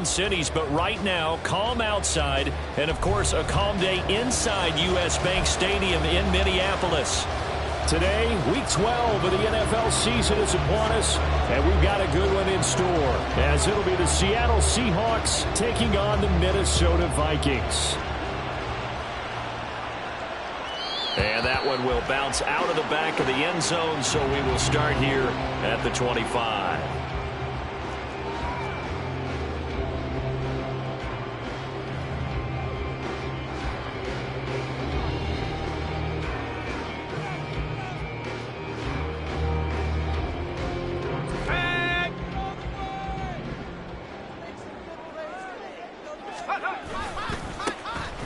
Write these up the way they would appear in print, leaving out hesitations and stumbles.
Twin Cities, but right now, calm outside, and of course, a calm day inside U.S. Bank Stadium in Minneapolis. Today, Week 12 of the NFL season is upon us, and we've got a good one in store, as it'll be the Seattle Seahawks taking on the Minnesota Vikings. And that one will bounce out of the back of the end zone, so we will start here at the 25.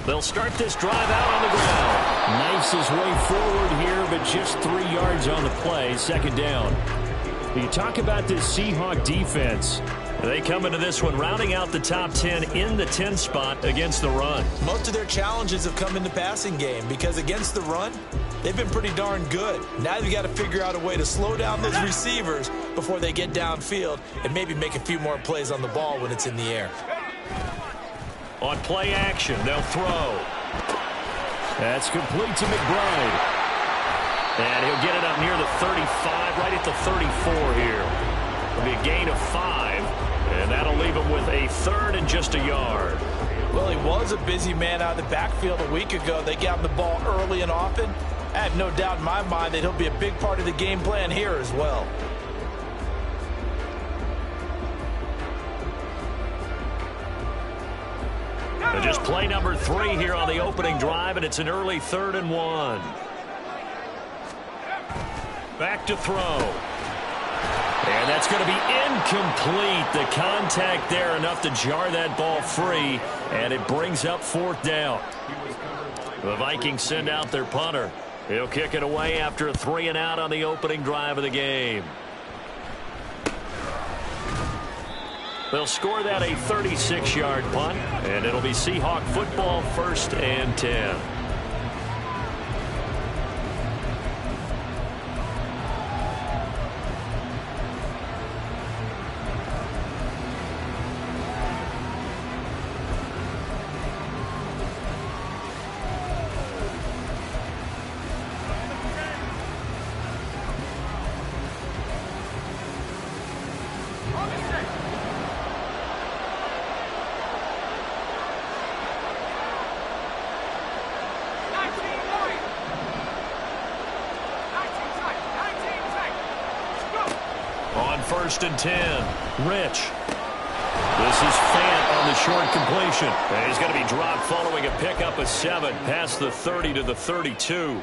They'll start this drive out on the ground. Knifes his way forward here, but just 3 yards on the play, second down. You talk about this Seahawk defense. They come into this one rounding out the top 10 in the 10 spot against the run. Most of their challenges have come in the passing game because against the run, they've been pretty darn good. Now they've got to figure out a way to slow down those receivers before they get downfield and maybe make a few more plays on the ball when it's in the air. On play action, they'll throw. That's complete to McBride. And he'll get it up near the 35, right at the 34 here. It'll be a gain of 5, and that'll leave him with a third and just a yard. Well, he was a busy man out of the backfield a week ago. They got him the ball early and often. I have no doubt in my mind that he'll be a big part of the game plan here as well. Just play number 3 here on the opening drive, and it's an early 3rd and 1. Back to throw. And that's going to be incomplete. The contact there enough to jar that ball free, and it brings up 4th down. The Vikings send out their punter. He'll kick it away after a 3 and out on the opening drive of the game. They'll score that a 36-yard punt, and it'll be Seahawk football, 1st and 10. On 1st and 10, Rich. This is Fant on the short completion. And he's going to be dropped following a pickup of 7 past the 30 to the 32.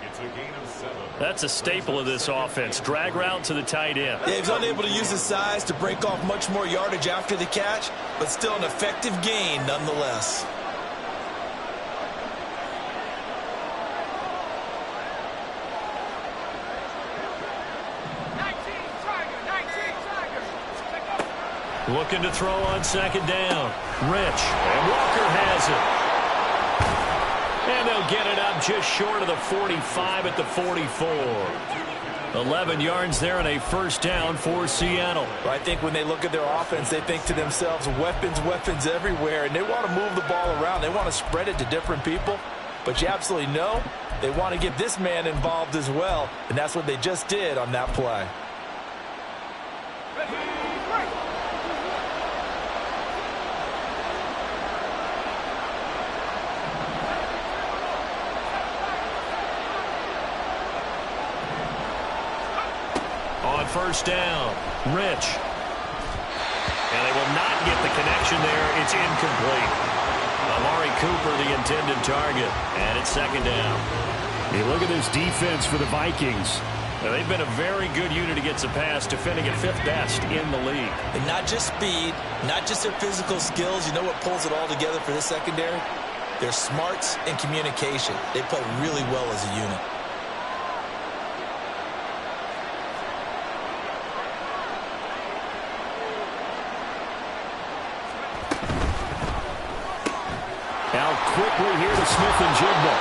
That's a staple of this offense. Drag route to the tight end. Yeah, he was unable to use his size to break off much more yardage after the catch, but still an effective gain nonetheless. Looking to throw on 2nd down. Rich. And Walker has it. And they'll get it up just short of the 45 at the 44. 11 yards there and a 1st down for Seattle. I think when they look at their offense, they think to themselves, weapons, weapons everywhere, and they want to move the ball around. They want to spread it to different people. But you absolutely know they want to get this man involved as well, and that's what they just did on that play. On 1st down, Rich. And they will not get the connection there. It's incomplete. Amari Cooper, the intended target. And it's 2nd down. Hey, look at this defense for the Vikings. Now, they've been a very good unit against the pass, defending at 5th best in the league. And not just speed, not just their physical skills. You know what pulls it all together for this secondary? Their smarts and communication. They play really well as a unit. Now quickly here to Smith-Njigba.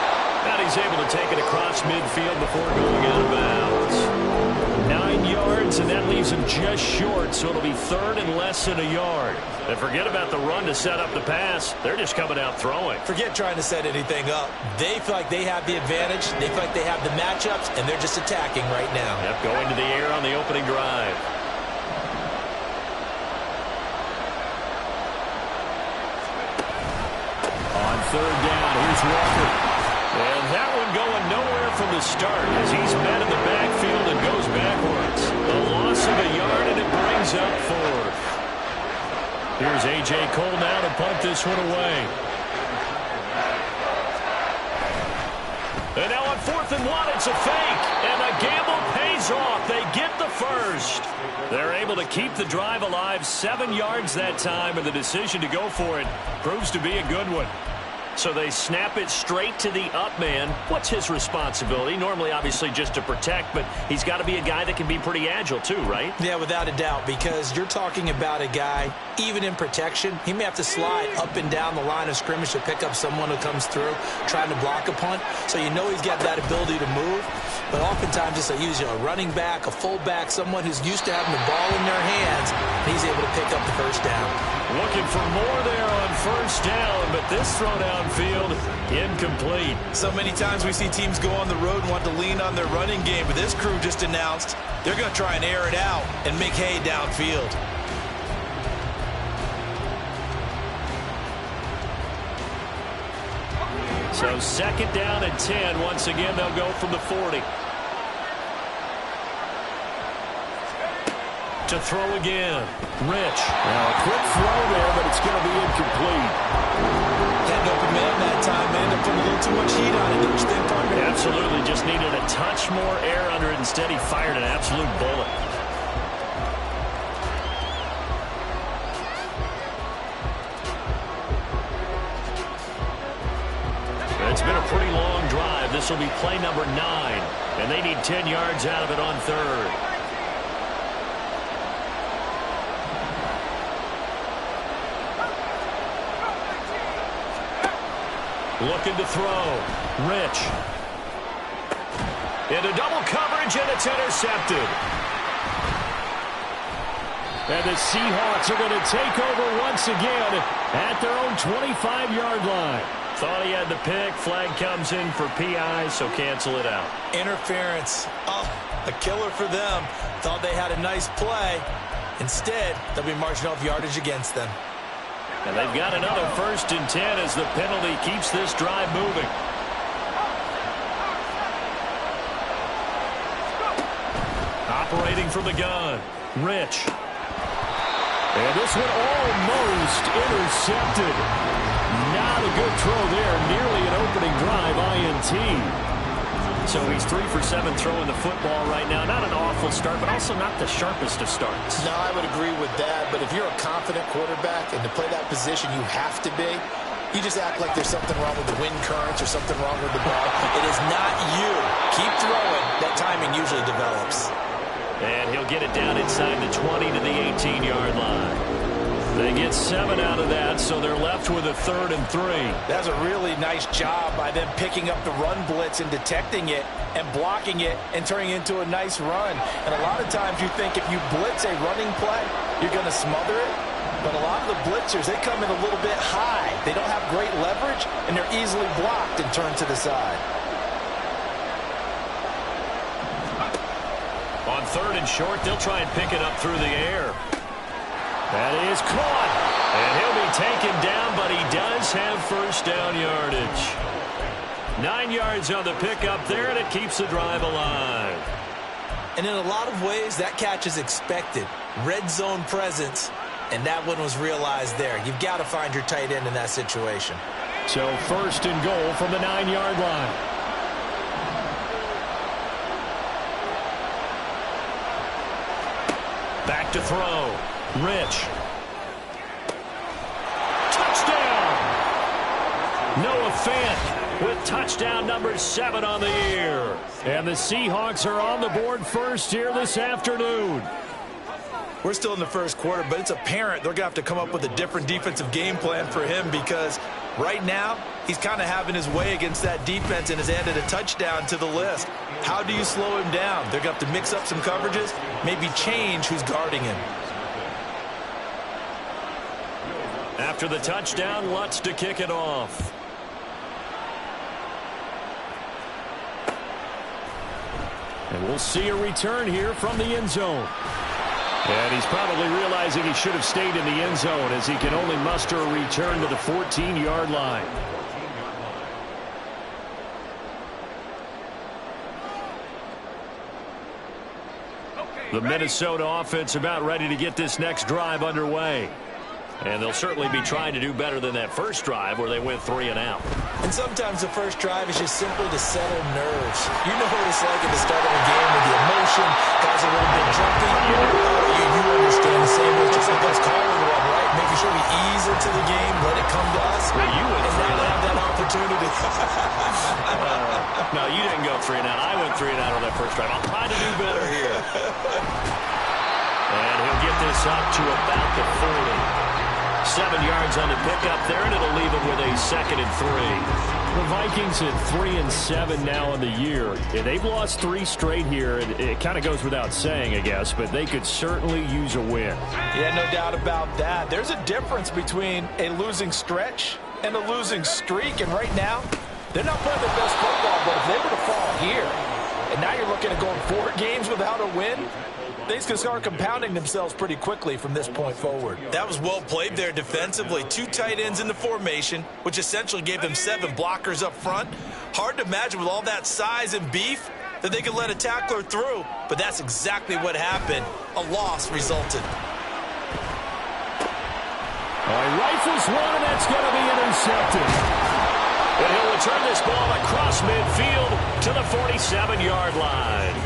And he's able to take it across midfield before going out of bounds. 9 yards, and that leaves him just short, so it'll be third and less than a yard. And forget about the run to set up the pass. They're just coming out throwing. Forget trying to set anything up. They feel like they have the advantage. They feel like they have the matchups, and they're just attacking right now. Yep, going to the air on the opening drive. On third down, here's Walker. And that one going nowhere from the start as he's met in the backfield and goes backwards. A loss of a yard, and it brings up fourth. Here's A.J. Cole now to punt this one away. And now on 4th and 1, it's a fake. And the gamble pays off. They get the first. They're able to keep the drive alive, 7 yards that time, and the decision to go for it proves to be a good one. So they snap it straight to the up man. What's his responsibility? Normally, obviously, just to protect, but he's got to be a guy that can be pretty agile too, right? Yeah, without a doubt, because you're talking about a guy, even in protection, he may have to slide up and down the line of scrimmage to pick up someone who comes through trying to block a punt. So you know he's got that ability to move. But oftentimes, just use a running back, a fullback, someone who's used to having the ball in their hands, and he's able to pick up the first down. Looking for more there on first down, but this throw downfield, incomplete. So many times we see teams go on the road and want to lean on their running game, but this crew just announced they're going to try and air it out and make hay downfield. So second down and 10. Once again, they'll go from the 40. To throw again. Rich. Now a quick throw there, but it's going to be incomplete. Had an open man that time, man. They're putting a little too much heat on it, don't you think, partner? Absolutely. Just needed a touch more air under it. Instead, he fired an absolute bullet. It's been a pretty long drive. This will be play number 9, and they need 10 yards out of it on third. Looking to throw. Rich. Into double coverage, and it's intercepted. And the Seahawks are going to take over once again at their own 25-yard line. Thought he had the pick. Flag comes in for PI, so cancel it out. Interference. Oh, a killer for them. Thought they had a nice play. Instead, they'll be marching off yardage against them. And they've got another 1st and 10 as the penalty keeps this drive moving. Operating from the gun. Rich. And this one almost intercepted. Not a good throw there. Nearly an opening drive INT. So he's 3 for 7 throwing the football right now. Not an awful start, but also not the sharpest of starts. No, I would agree with that. But if you're a confident quarterback and to play that position you have to be, you just act like there's something wrong with the wind currents or something wrong with the ball. It is not you. Keep throwing. That timing usually develops. And he'll get it down inside the 20 to the 18-yard line. They get 7 out of that, so they're left with a 3rd and 3. That's a really nice job by them picking up the run blitz and detecting it and blocking it and turning it into a nice run. And a lot of times you think if you blitz a running play, you're going to smother it. But a lot of the blitzers, they come in a little bit high. They don't have great leverage, and they're easily blocked and turned to the side. On 3rd and short, they'll try and pick it up through the air. That is caught. And he'll be taken down, but he does have first down yardage. 9 yards on the pickup there, and it keeps the drive alive. And in a lot of ways, that catch is expected. Red zone presence, and that one was realized there. You've got to find your tight end in that situation. So 1st and goal from the 9-yard line. Back to throw. Rich. Touchdown! Noah Fant with touchdown number 7 on the year. And the Seahawks are on the board first here this afternoon. We're still in the first quarter, but it's apparent they're going to have to come up with a different defensive game plan for him because right now he's kind of having his way against that defense and has added a touchdown to the list. How do you slow him down? They're going to have to mix up some coverages, maybe change who's guarding him. After the touchdown, Lutz to kick it off. And we'll see a return here from the end zone. And he's probably realizing he should have stayed in the end zone as he can only muster a return to the 14-yard line. The Minnesota offense about ready to get this next drive underway. And they'll certainly be trying to do better than that first drive where they went 3 and out. And sometimes the first drive is just simply to settle nerves. You know what it's like at the start of a game with the emotion. Guys are a little bit jumpy. You understand the same way. Just like us calling one, right? Making sure we ease into the game, let it come to us. Well, you went and now have that opportunity. No, you didn't go 3 and out. I went 3 and out on that first drive. I'll try to do better here. And he'll get this up to about the 40. 7 yards on the pickup there, and it'll leave him with a 2nd and 3. The Vikings at 3-7 now in the year. Yeah, they've lost 3 straight here. It kind of goes without saying, I guess, but they could certainly use a win. Yeah, no doubt about that. There's a difference between a losing stretch and a losing streak, and right now, they're not playing their best football, but if they were to fall here, and now you're looking at going 4 games without a win, things can start compounding themselves pretty quickly from this point forward. That was well played there defensively. 2 tight ends in the formation, which essentially gave them 7 blockers up front. Hard to imagine with all that size and beef that they could let a tackler through, but that's exactly what happened. A loss resulted. He rifles one, and that's going to be intercepted. And he'll return this ball across midfield to the 47-yard line.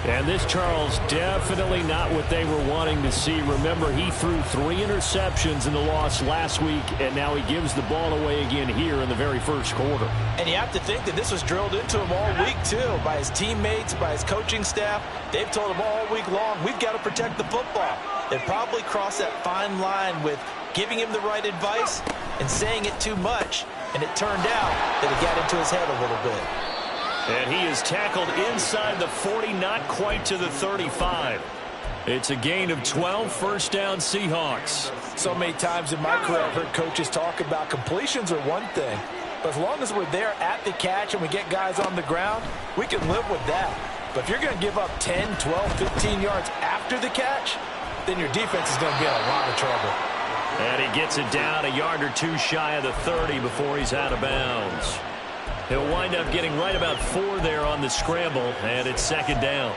And this, Charles, definitely not what they were wanting to see. Remember, he threw 3 interceptions in the loss last week, and now he gives the ball away again here in the very first quarter. And you have to think that this was drilled into him all week, too, by his teammates, by his coaching staff. They've told him all week long, we've got to protect the football. They probably crossed that fine line with giving him the right advice and saying it too much. And it turned out that it got into his head a little bit. And he is tackled inside the 40, not quite to the 35. It's a gain of 12, first down Seahawks. So many times in my career I've heard coaches talk about completions are one thing, but as long as we're there at the catch and we get guys on the ground, we can live with that. But if you're going to give up 10, 12, 15 yards after the catch, then your defense is going to be in a lot of trouble. And he gets it down a yard or 2 shy of the 30 before he's out of bounds. He'll wind up getting right about 4 there on the scramble, and it's 2nd down.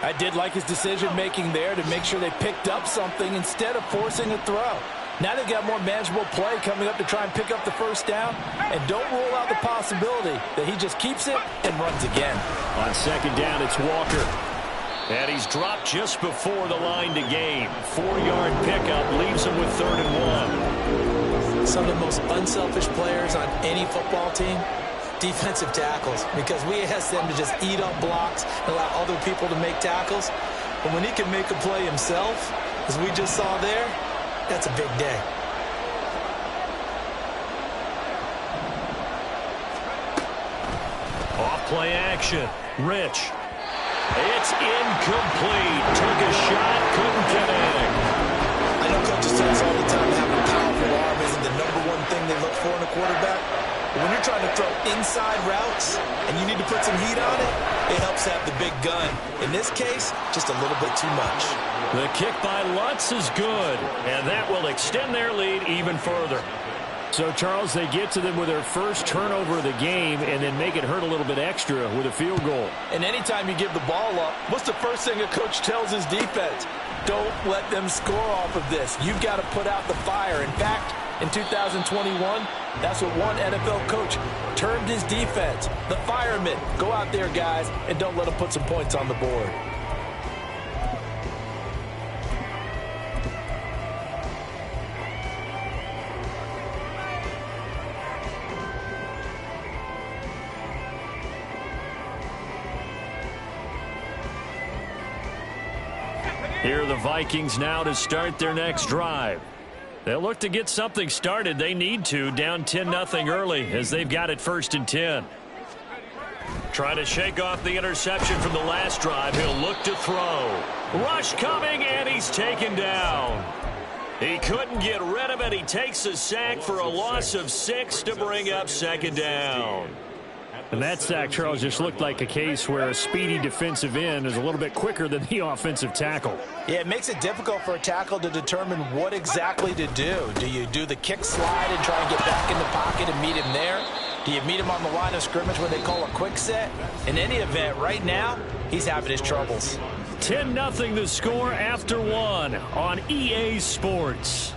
I did like his decision-making there to make sure they picked up something instead of forcing a throw. Now they've got more manageable play coming up to try and pick up the first down, and don't rule out the possibility that he just keeps it and runs again. On 2nd down, it's Walker. And he's dropped just before the line to gain. 4-yard pickup leaves him with 3rd and 1. Some of the most unselfish players on any football team, defensive tackles, because we ask them to just eat up blocks and allow other people to make tackles. But when he can make a play himself, as we just saw there, that's a big day. Off play action. Rich. It's incomplete. Took a shot, couldn't connect. I know coaches tell us all the time that having a powerful arm isn't the #1 thing they look for in a quarterback. But when you're trying to throw inside routes and you need to put some heat on it, it helps have the big gun. In this case, just a little bit too much. The kick by Lutz is good, and that will extend their lead even further. So, Charles, they get to them with their first turnover of the game and then make it hurt a little bit extra with a field goal. And anytime you give the ball up, what's the first thing a coach tells his defense? Don't let them score off of this. You've got to put out the fire. In fact, in 2021, that's what one NFL coach termed his defense. The firemen. Go out there, guys, and don't let them put some points on the board. Here are the Vikings now to start their next drive. They'll look to get something started. They need to, down 10-0 early as they've got it 1st and 10. Trying to shake off the interception from the last drive. He'll look to throw. Rush coming, and he's taken down. He couldn't get rid of it. He takes a sack for a loss of 6 to bring up second down. And that sack, Charles, just looked like a case where a speedy defensive end is a little bit quicker than the offensive tackle. Yeah, it makes it difficult for a tackle to determine what exactly to do. Do you do the kick slide and try and get back in the pocket and meet him there? Do you meet him on the line of scrimmage when they call a quick set? In any event, right now, he's having his troubles. 10-0 the score after 1 on EA Sports.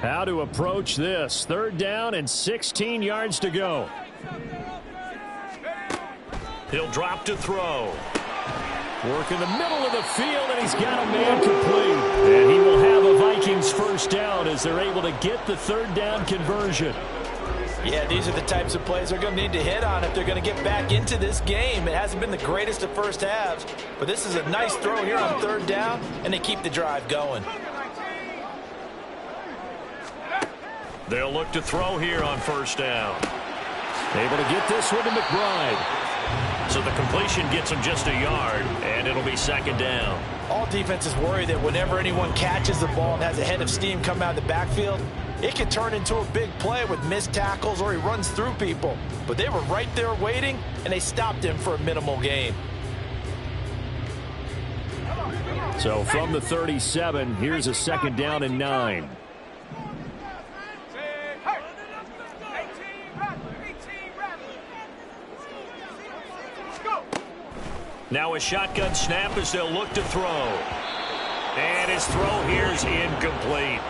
How to approach this. 3rd down and 16 yards to go. He'll drop to throw. Work in the middle of the field, and he's got a man complete. And he will have a Vikings first down as they're able to get the 3rd down conversion. Yeah, these are the types of plays they're going to need to hit on if they're going to get back into this game. It hasn't been the greatest of first halves, but this is a nice throw here on 3rd down, and they keep the drive going. They'll look to throw here on 1st down. Able to get this one to McBride. So the completion gets him just a yard, and it'll be 2nd down. All defenses worry that whenever anyone catches the ball and has a head of steam come out of the backfield, it can turn into a big play with missed tackles or he runs through people. But they were right there waiting, and they stopped him for a minimal gain. So from the 37, here's a 2nd down and 9. Now a shotgun snap as they'll look to throw. And his throw here is incomplete.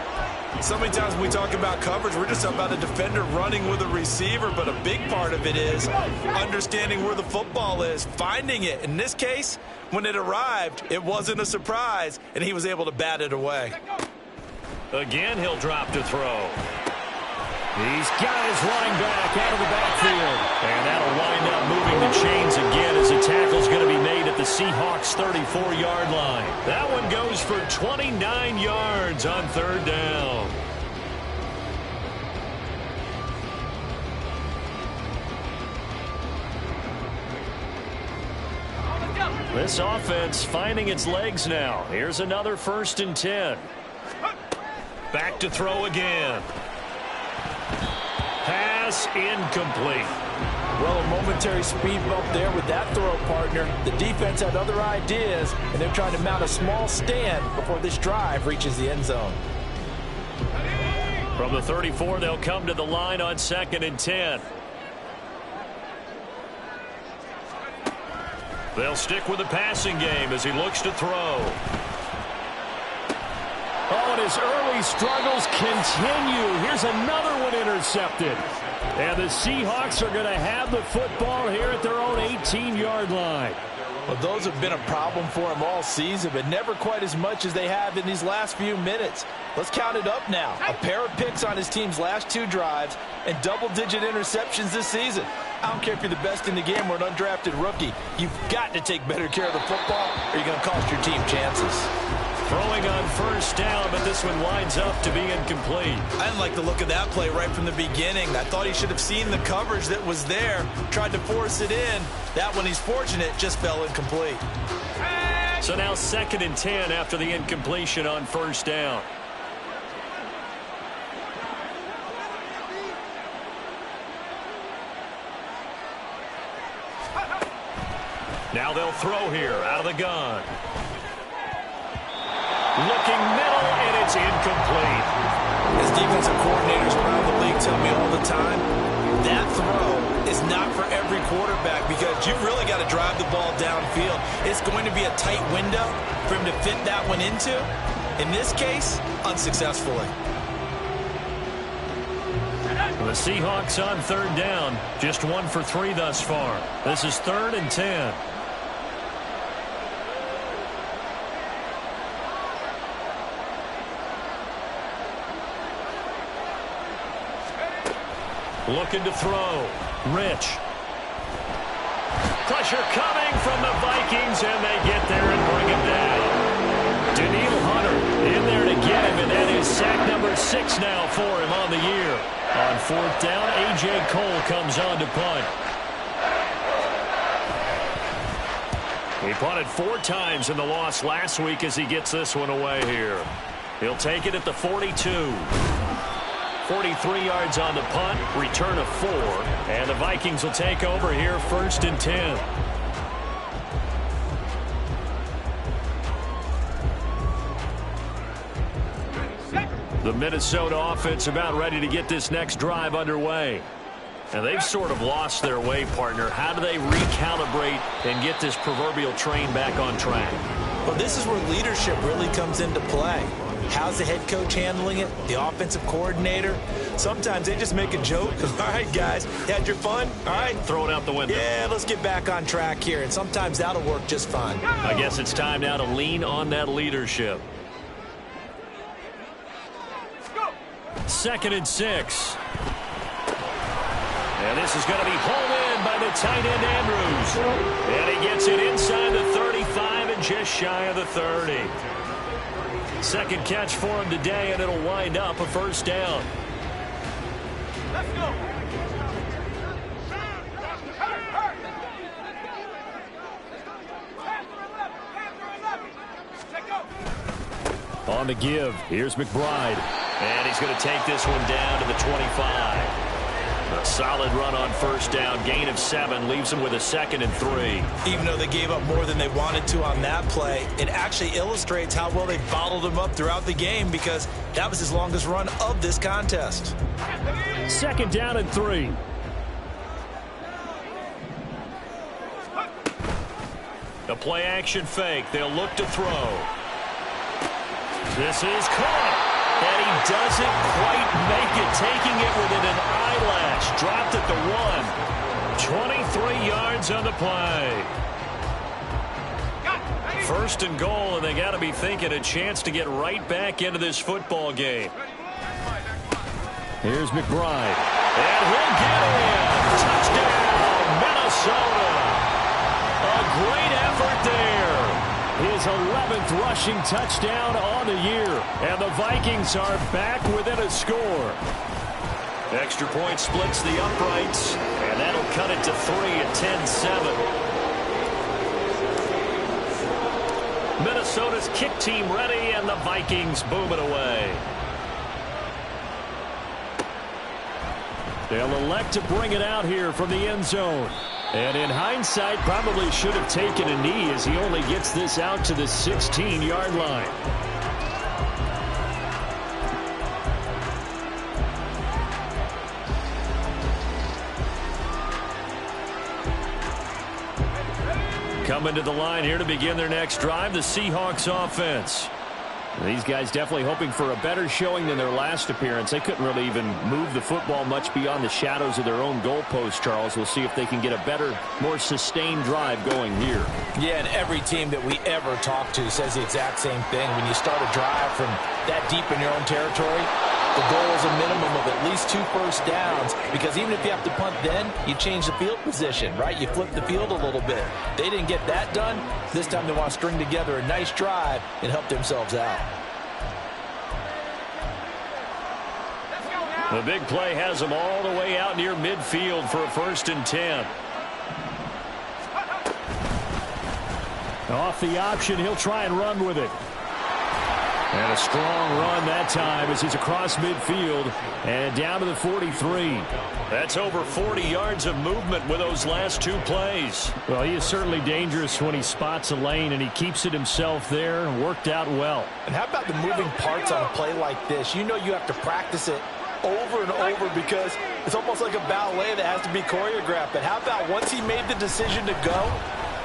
So many times when we talk about coverage, we're just about a defender running with a receiver, but a big part of it is understanding where the football is, finding it. In this case, when it arrived, it wasn't a surprise, and he was able to bat it away. Again, he'll drop to throw. He's got his running back out of the backfield. And that'll wind up moving the chains again as the tackle's going to be made at the Seahawks' 34-yard line. That one goes for 29 yards on 3rd down. This offense finding its legs now. Here's another 1st and 10. Back to throw again. Pass incomplete. Well, a momentary speed bump there with that throw, partner. The defense had other ideas, and they're trying to mount a small stand before this drive reaches the end zone. From the 34, they'll come to the line on 2nd and 10. They'll stick with the passing game as he looks to throw. Oh, and his early struggles continue. Here's another one intercepted. And the Seahawks are going to have the football here at their own 18-yard line. Well, those have been a problem for him all season, but never quite as much as they have in these last few minutes. Let's count it up now. A pair of picks on his team's last 2 drives and double-digit interceptions this season. I don't care if you're the best in the game or an undrafted rookie. You've got to take better care of the football or you're going to cost your team chances. Throwing on 1st down, but this one winds up to be incomplete. I didn't like the look of that play right from the beginning. I thought he should have seen the coverage that was there, tried to force it in. That one, he's fortunate, just fell incomplete. So now 2nd and 10 after the incompletion on 1st down. Now they'll throw here out of the gun. Looking middle, and it's incomplete. As defensive coordinators around the league tell me all the time, that throw is not for every quarterback because you've really got to drive the ball downfield. It's going to be a tight window for him to fit that one into. In this case, unsuccessfully. The Seahawks on 3rd down, just 1 for 3 thus far. This is 3rd and 10. Looking to throw. Rich. Pressure coming from the Vikings, and they get there and bring him down. Danielle Hunter in there to get him, and that is sack number 6 now for him on the year. On 4th down, A.J. Cole comes on to punt. He punted 4 times in the loss last week as he gets this one away here. He'll take it at the 42. 43 yards on the punt, return of 4, and the Vikings will take over here 1st and 10. The Minnesota offense about ready to get this next drive underway. And they've sort of lost their way, partner. How do they recalibrate and get this proverbial train back on track? Well, this is where leadership really comes into play. How's the head coach handling it? The offensive coordinator? Sometimes they just make a joke. All right, guys, had your fun? All right. Throw it out the window. Yeah, let's get back on track here. And sometimes that'll work just fine. I guess it's time now to lean on that leadership. 2nd and 6. And this is going to be hauled in by the tight end Andrews. And he gets it inside the 35 and just shy of the 30. Second catch for him today, and it'll wind up a 1st down. Let's go. On the give, here's McBride. And he's going to take this one down to the 25. A solid run on 1st down. Gain of 7 leaves them with a 2nd and 3. Even though they gave up more than they wanted to on that play, it actually illustrates how well they bottled them up throughout the game because that was his longest run of this contest. 2nd down and 3. A play action fake. They'll look to throw. This is caught. And he doesn't quite make it, taking it within an eyelash. Dropped at the 1. 23 yards on the play. 1st and goal, and they got to be thinking a chance to get right back into this football game. Here's McBride. And he'll get in. Touchdown, Minnesota. A great effort there. His 11th rushing touchdown on the year. And the Vikings are back within a score. Extra point splits the uprights. And that'll cut it to 3 at 10-7. Minnesota's kick team ready, and the Vikings boom it away. They'll elect to bring it out here from the end zone. And in hindsight, probably should have taken a knee as he only gets this out to the 16-yard line. Coming to the line here to begin their next drive, the Seahawks offense. These guys definitely hoping for a better showing than their last appearance. They couldn't really even move the football much beyond the shadows of their own goalpost, Charles. We'll see if they can get a better, more sustained drive going here. Yeah, and every team that we ever talk to says the exact same thing. When you start a drive from that deep in your own territory, the goal is a minimum of at least 2 first downs, because even if you have to punt then, you change the field position, right? You flip the field a little bit. They didn't get that done. This time they want to string together a nice drive and help themselves out. The big play has them all the way out near midfield for a 1st and 10. Off the option, he'll try and run with it. And a strong run that time as he's across midfield and down to the 43. That's over 40 yards of movement with those last 2 plays. Well, he is certainly dangerous when he spots a lane, and he keeps it himself there. Worked out well. And how about the moving parts on a play like this? You know you have to practice it over and over because it's almost like a ballet that has to be choreographed. But how about once he made the decision to go,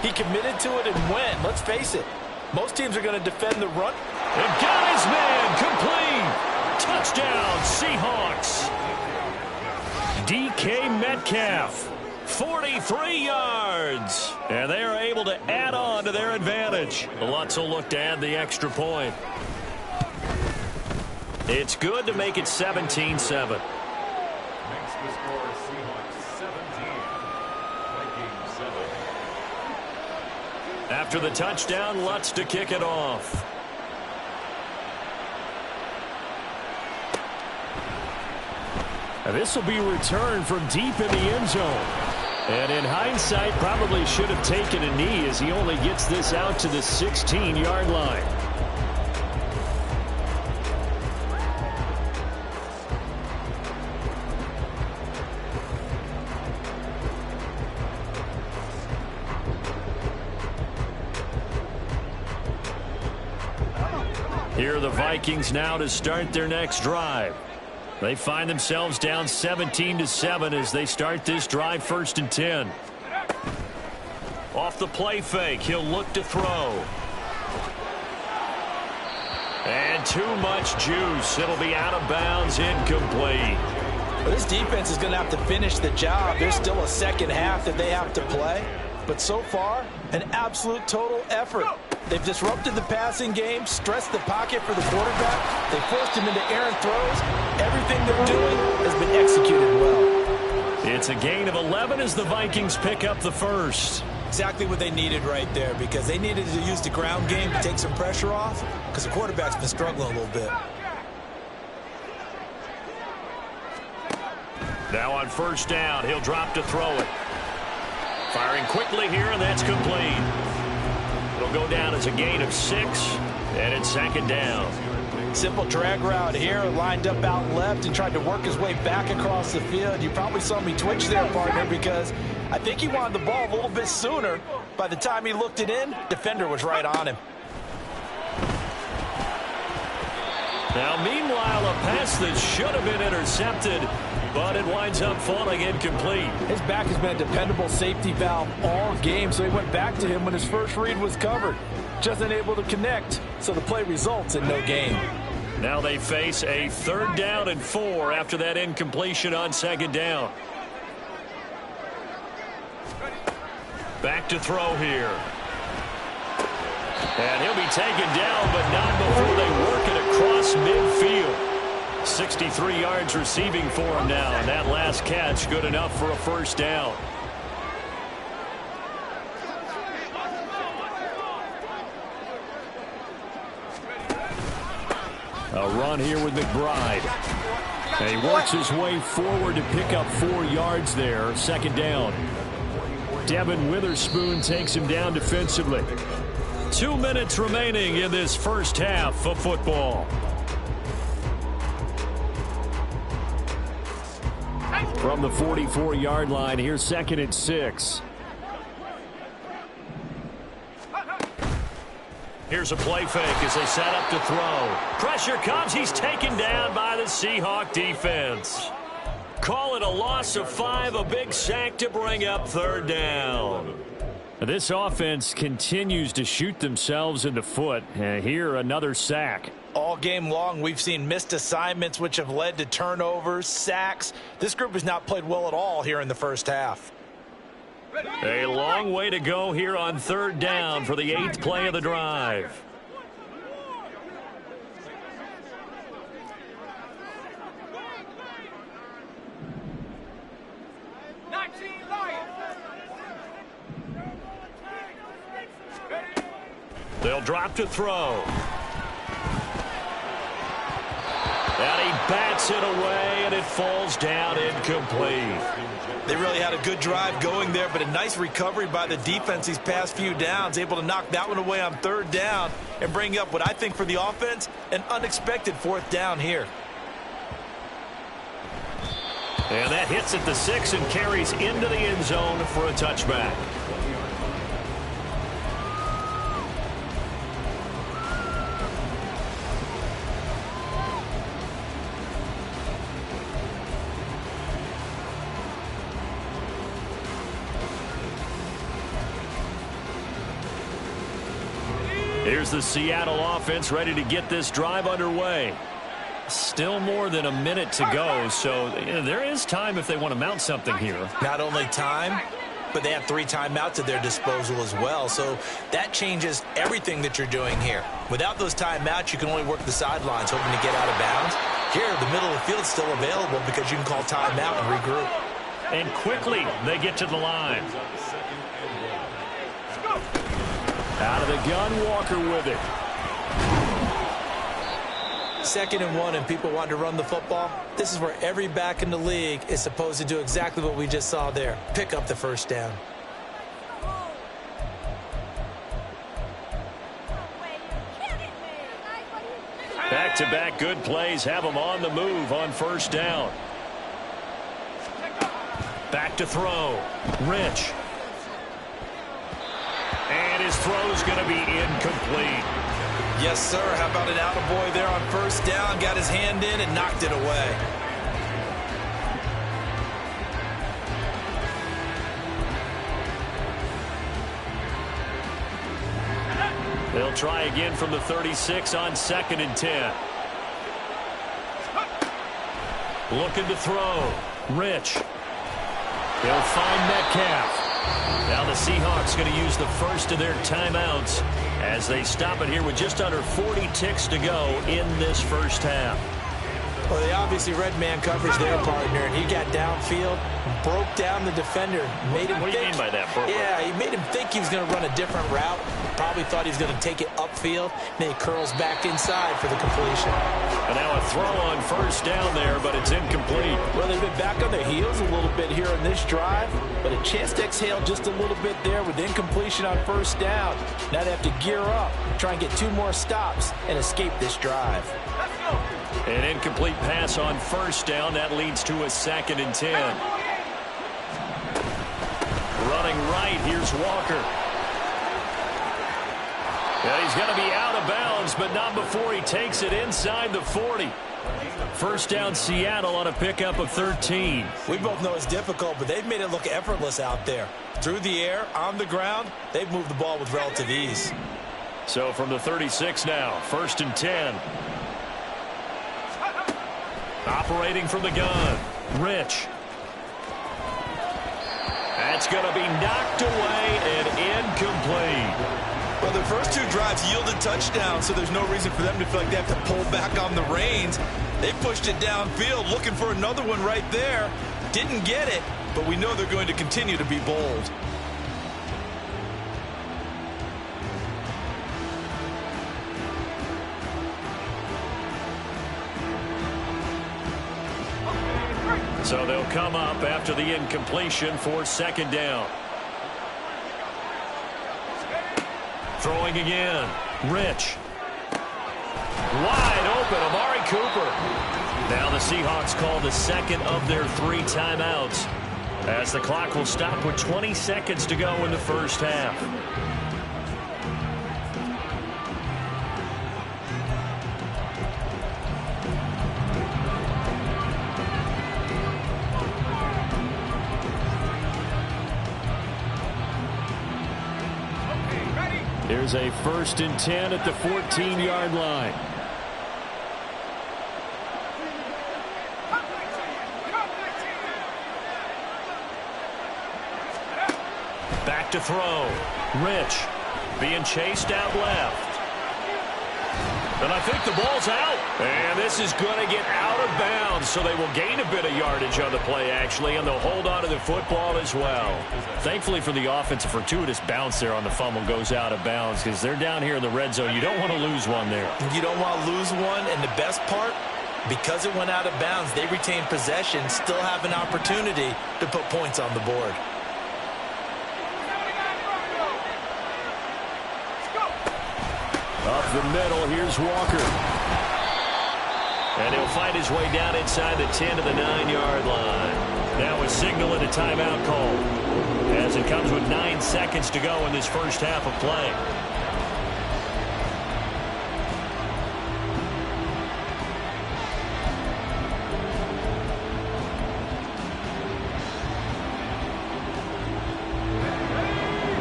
he committed to it and went. Let's face it, most teams are going to defend the run. And got his man complete. Touchdown, Seahawks. DK Metcalf, 43 yards. And they are able to add on to their advantage. Lutz will look to add the extra point. It's good to make it 17-7. Makes the score After the touchdown, Lutz to kick it off. This will be returned from deep in the end zone. And in hindsight, probably should have taken a knee as he only gets this out to the 16-yard line. Here are the Vikings now to start their next drive. They find themselves down 17-7 as they start this drive, 1st and 10. Off the play fake, he'll look to throw. And too much juice. It'll be out of bounds, incomplete. Well, this defense is going to have to finish the job. There's still a second half that they have to play. But so far, an absolute total effort. They've disrupted the passing game, stressed the pocket for the quarterback. They forced him into errant throws. Everything they're doing has been executed well. It's a gain of 11 as the Vikings pick up the first. Exactly what they needed right there, because they needed to use the ground game to take some pressure off, because the quarterback's been struggling a little bit. Now on 1st down, he'll drop to throw it. Firing quickly here, and that's complete. It'll go down as a gain of 6, and it's 2nd down. Simple drag route here, lined up out left and tried to work his way back across the field. You probably saw me twitch there, partner, because I think he wanted the ball a little bit sooner. By the time he looked it in, defender was right on him. Now, meanwhile, a pass that should have been intercepted, but it winds up falling incomplete. His back has been a dependable safety valve all game, so he went back to him when his first read was covered. Just unable to connect, so the play results in no gain. Now they face a 3rd down and 4 after that incompletion on 2nd down. Back to throw here. And he'll be taken down, but not before they work it across midfield. 63 yards receiving for him now, and that last catch good enough for a 1st down. A run here with McBride. And he works his way forward to pick up 4 yards there. 2nd down. Devin Witherspoon takes him down defensively. 2 minutes remaining in this first half of football. From the 44-yard line, here's 2nd and 6. Here's a play fake as they set up to throw. Pressure comes. He's taken down by the Seahawk defense. Call it a loss of 5, a big sack to bring up 3rd down. This offense continues to shoot themselves in the foot. And here, another sack. All game long, we've seen missed assignments, which have led to turnovers, sacks. This group has not played well at all here in the first half. A long way to go here on 3rd down for the 8th play of the drive. They'll drop to throw. And he bats it away, and it falls down incomplete. They really had a good drive going there, but a nice recovery by the defense these past few downs, able to knock that one away on 3rd down and bring up what I think for the offense, an unexpected 4th down here. And that hits at the 6 and carries into the end zone for a touchback. Here's the Seattle offense ready to get this drive underway. Still more than a minute to go, so there is time if they want to mount something here. Not only time, but they have 3 timeouts at their disposal as well, so that changes everything that you're doing here. Without those timeouts, you can only work the sidelines, hoping to get out of bounds. Here, the middle of the field is still available because you can call timeout and regroup. And quickly, they get to the line. Out of the gun, Walker with it. 2nd and 1 and people want to run the football. This is where every back in the league is supposed to do exactly what we just saw there. Pick up the first down. Back-to-back good plays have them on the move on first down. Back to throw. Rich. And his throw's going to be incomplete. Yes, sir. How about an attaboy there on first down? Got his hand in and knocked it away. They'll try again from the 36 on 2nd and 10. Looking to throw. Rich. He'll find Metcalf. Now the Seahawks going to use the first of their timeouts as they stop it here with just under 40 ticks to go in this first half. Well, they obviously read man coverage their partner, and he got downfield, broke down the defender, made him What do you mean by that, Burke? Yeah, he made him think he was going to run a different route. Probably thought he was going to take it upfield. Then he curls back inside for the completion. And now a throw on first down there, but it's incomplete. Well, they've been back on their heels a little bit here in this drive, but a chance to exhale just a little bit there with incompletion on first down. Now they have to gear up, try and get 2 more stops, and escape this drive. An incomplete pass on first down. That leads to a 2nd and 10. Running right, here's Walker. And he's going to be out of bounds, but not before he takes it inside the 40. First down, Seattle on a pickup of 13. We both know it's difficult, but they've made it look effortless out there. Through the air, on the ground, they've moved the ball with relative ease. So from the 36 now, 1st and 10. Operating from the gun, Rich. That's going to be knocked away and incomplete. Well, their first 2 drives yielded touchdowns, so there's no reason for them to feel like they have to pull back on the reins. They pushed it downfield, looking for another one right there. Didn't get it, but we know they're going to continue to be bold. So they'll come up after the incompletion for 2nd down. Throwing again. Rich. Wide open, Amari Cooper. Now the Seahawks call the 2nd of their 3 timeouts as the clock will stop with 20 seconds to go in the first half. Here's a 1st and 10 at the 14-yard line. Back to throw. Rich being chased out left. And I think the ball's out. And this is going to get out of bounds, so they will gain a bit of yardage on the play, actually, and they'll hold on to the football as well. Thankfully for the offense, a fortuitous bounce there on the fumble goes out of bounds because they're down here in the red zone. You don't want to lose one there. You don't want to lose one, and the best part, because it went out of bounds, they retain possession, still have an opportunity to put points on the board. Up the middle, here's Walker. And he'll find his way down inside the 10 to the 9-yard line. Now a signal and a timeout call as it comes with 9 seconds to go in this first half of play.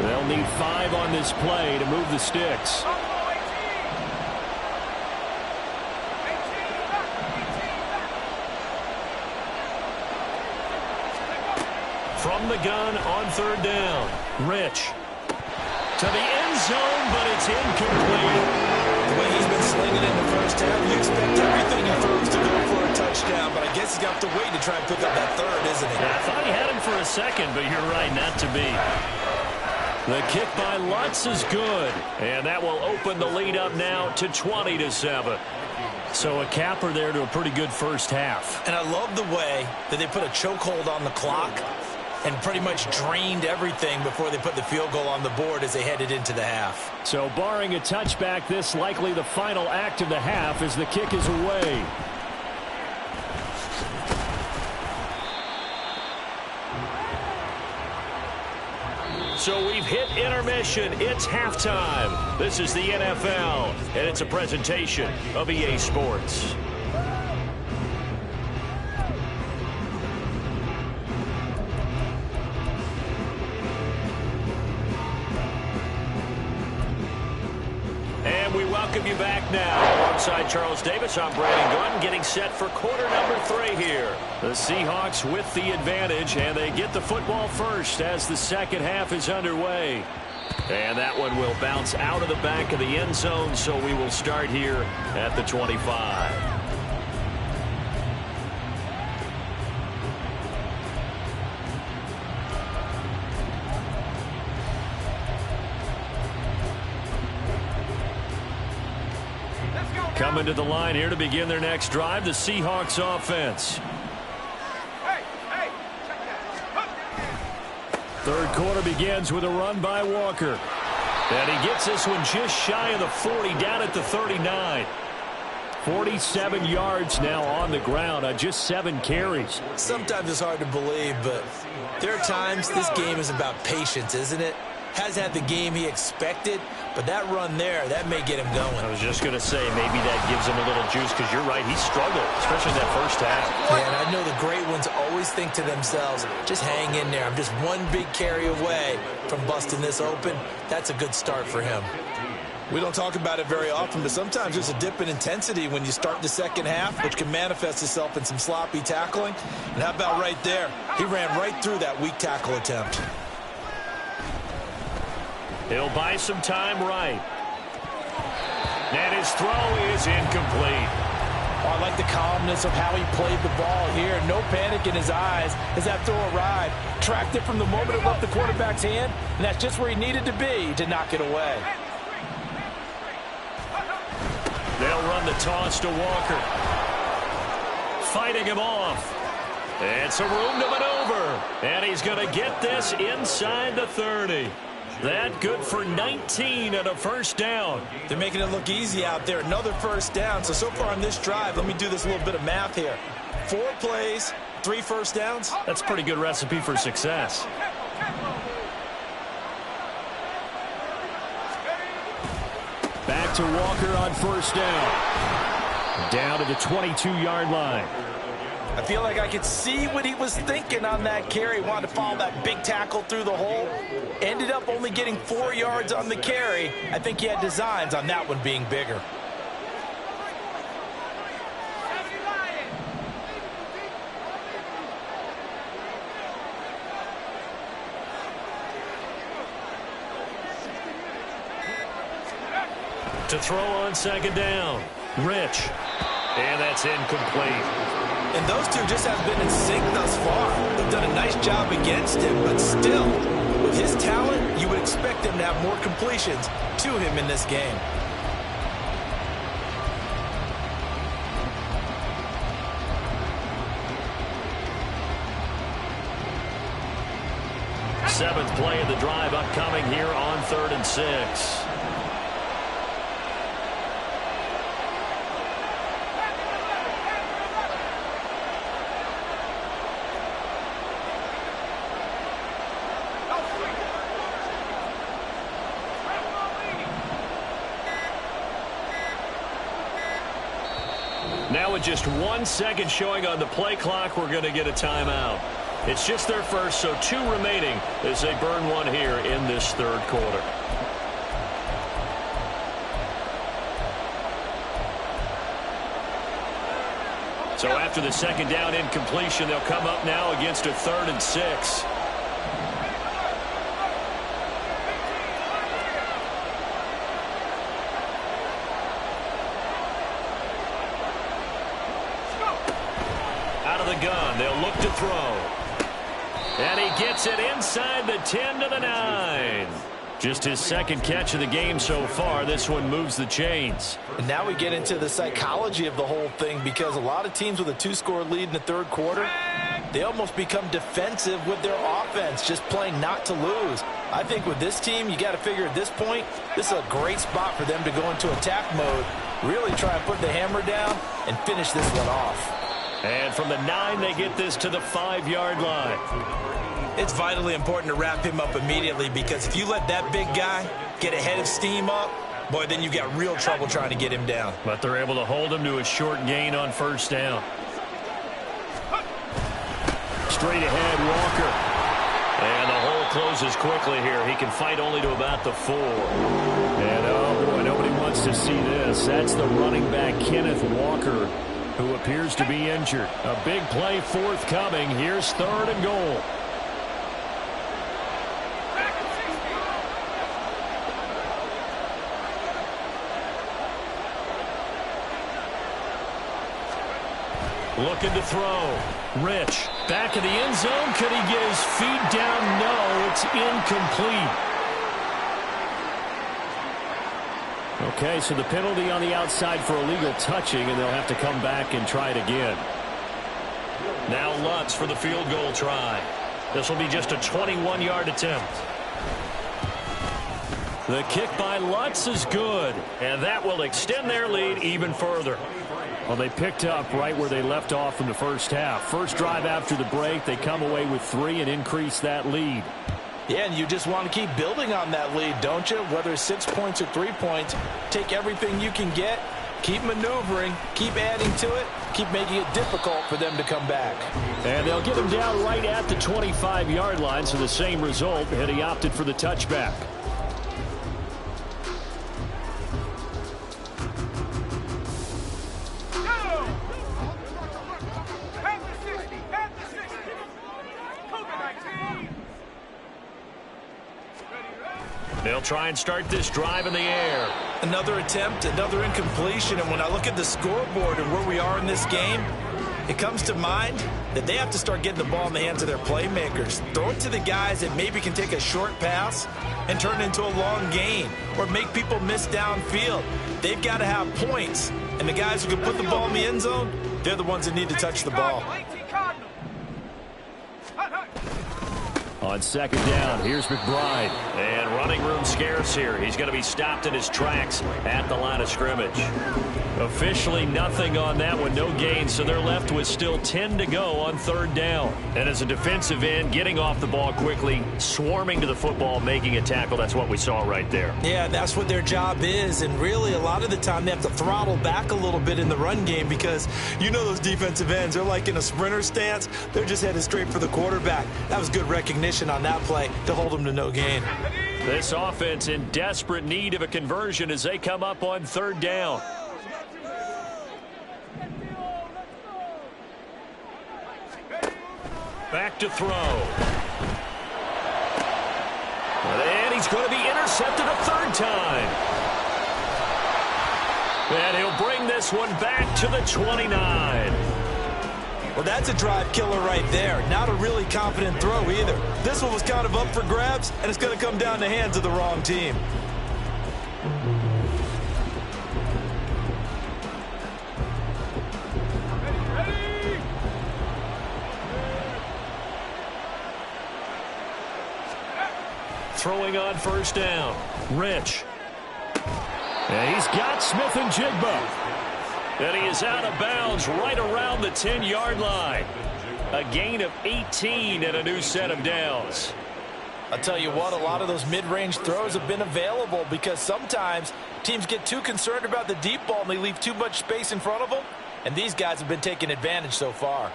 They'll need 5 on this play to move the sticks. From the gun on 3rd down. Rich to the end zone, but it's incomplete. The way he's been slinging in the first half, you expect everything he throws to go for a touchdown, but I guess he's got to wait to try and pick up that 3rd, isn't he? Yeah, I thought he had him for a second, but you're right, not to be. The kick by Lutz is good. And that will open the lead up now to 20-7. So a capper there to a pretty good first half. And I love the way that they put a chokehold on the clock and pretty much drained everything before they put the field goal on the board as they headed into the half. So barring a touchback, this likely the final act of the half as the kick is away. So we've hit intermission. It's halftime. This is the NFL, and it's a presentation of EA Sports. And we welcome you back now. Alongside Charles Davis, I'm Brandon Gunn, getting set for quarter number 3 here. The Seahawks with the advantage, and they get the football first as the second half is underway. And that one will bounce out of the back of the end zone, so we will start here at the 25. Coming to the line here to begin their next drive, the Seahawks offense. Third quarter begins with a run by Walker. And he gets this one just shy of the 40, down at the 39. 47 yards now on the ground on just 7 carries. Sometimes it's hard to believe, but there are times this game is about patience, isn't it? Hasn't had the game he expected, but that run there, that may get him going. I was just going to say, maybe that gives him a little juice, because you're right, he struggled, especially that first half. Yeah, and I know the great ones always think to themselves, just hang in there. I'm just one big carry away from busting this open. That's a good start for him. We don't talk about it very often, but sometimes there's a dip in intensity when you start the second half, which can manifest itself in some sloppy tackling. And how about right there? He ran right through that weak tackle attempt. He'll buy some time right. And his throw is incomplete. Oh, I like the calmness of how he played the ball here. No panic in his eyes as that throw arrived. Tracked it from the moment it left the quarterback's hand, and that's just where he needed to be to knock it away. They'll run the toss to Walker. Fighting him off. It's a room to maneuver. And he's going to get this inside the 30. That good for 19 and a first down. They're making it look easy out there. Another first down. So far on this drive, let me do this little bit of math here. 4 plays, 3 first downs. That's a pretty good recipe for success. Back to Walker on first down. Down to the 22-yard line. I feel like I could see what he was thinking on that carry. Wanted to follow that big tackle through the hole. Ended up only getting 4 yards on the carry. I think he had designs on that one being bigger. To throw on second down. Rich. And that's incomplete. And those two just have been in sync thus far. They've done a nice job against him, but still, with his talent, you would expect him to have more completions to him in this game. Seventh play of the drive upcoming here on 3rd and 6. Now with just 1 second showing on the play clock, we're going to get a timeout. It's just their first, so 2 remaining as they burn one here in this 3rd quarter. So after the second down incompletion, they'll come up now against a 3rd and 6. Gun. They'll look to throw. And he gets it inside the 10 to the 9. Just his second catch of the game so far. This one moves the chains. And now we get into the psychology of the whole thing, because a lot of teams with a 2-score lead in the third quarter, they almost become defensive with their offense, just playing not to lose. I think with this team, you got to figure at this point, this is a great spot for them to go into attack mode, really try and put the hammer down and finish this one off. And from the 9, they get this to the 5-yard line. It's vitally important to wrap him up immediately, because if you let that big guy get a head of steam up, boy, then you've got real trouble trying to get him down. But they're able to hold him to a short gain on first down. Straight ahead, Walker. And the hole closes quickly here. He can fight only to about the 4. And, oh, boy, nobody wants to see this. That's the running back, Kenneth Walker, who appears to be injured. A big play forthcoming. Here's 3rd and goal. Looking to throw. Rich, back of the end zone. Could he get his feet down? No, it's incomplete. Okay, so the penalty on the outside for illegal touching, and they'll have to come back and try it again. Now Lutz for the field goal try. This will be just a 21-yard attempt. The kick by Lutz is good, and that will extend their lead even further. Well, they picked up right where they left off in the first half. First drive after the break, they come away with 3 and increase that lead. Yeah, and you just want to keep building on that lead, don't you? Whether it's 6 points or 3 points, take everything you can get, keep maneuvering, keep adding to it, keep making it difficult for them to come back. And they'll get him down right at the 25-yard line, so the same result, and he opted for the touchback. They'll try and start this drive in the air. Another attempt, another incompletion, and when I look at the scoreboard and where we are in this game, it comes to mind that they have to start getting the ball in the hands of their playmakers. Throw it to the guys that maybe can take a short pass and turn it into a long gain, or make people miss downfield. They've got to have points, and the guys who can put the ball in the end zone, they're the ones that need to touch the ball. On second down, here's McBride. And running room scarce here. He's going to be stopped in his tracks at the line of scrimmage. Officially nothing on that one, no gain, so they're left with still 10 to go on 3rd down. And as a defensive end, getting off the ball quickly, swarming to the football, making a tackle, that's what we saw right there. Yeah, that's what their job is, and really a lot of the time they have to throttle back a little bit in the run game, because you know those defensive ends, they're like in a sprinter stance. They're just headed straight for the quarterback. That was good recognition on that play to hold them to no gain. This offense in desperate need of a conversion as they come up on 3rd down. Back to throw. And he's going to be intercepted a 3rd time. And he'll bring this one back to the 29. Well, that's a drive killer right there. Not a really confident throw either. This one was kind of up for grabs, and it's going to come down the hands of the wrong team. Throwing on first down. Rich. And he's got Smith and Jigba. And he is out of bounds right around the 10-yard line. A gain of 18 and a new set of downs. I'll tell you what, a lot of those mid-range throws have been available, because sometimes teams get too concerned about the deep ball and they leave too much space in front of them. And these guys have been taking advantage so far.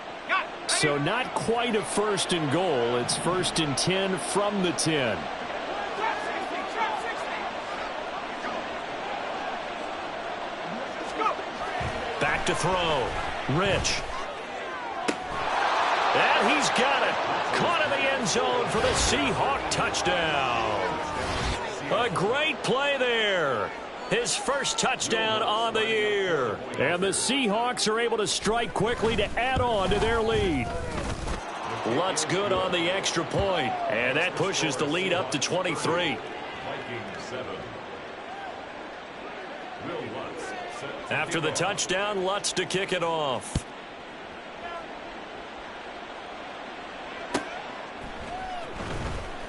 So not quite a 1st and goal. It's 1st and 10 from the 10. Back to throw. Rich. And he's got it. Caught in the end zone for the Seahawk touchdown. A great play there. His first touchdown on the year. And the Seahawks are able to strike quickly to add on to their lead. Lutz good on the extra point. And that pushes the lead up to 23. After the touchdown, Lutz to kick it off.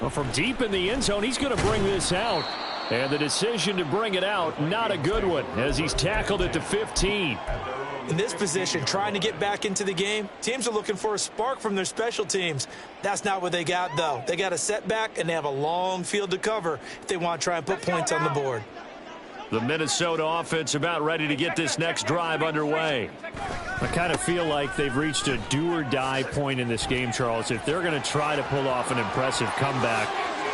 Well, from deep in the end zone, he's going to bring this out. And the decision to bring it out, not a good one, as he's tackled at the 15. In this position, trying to get back into the game, teams are looking for a spark from their special teams. That's not what they got, though. They got a setback, and they have a long field to cover if they want to try and put points on the board. The Minnesota offense about ready to get this next drive underway. I kind of feel like they've reached a do-or-die point in this game, Charles. If they're going to try to pull off an impressive comeback,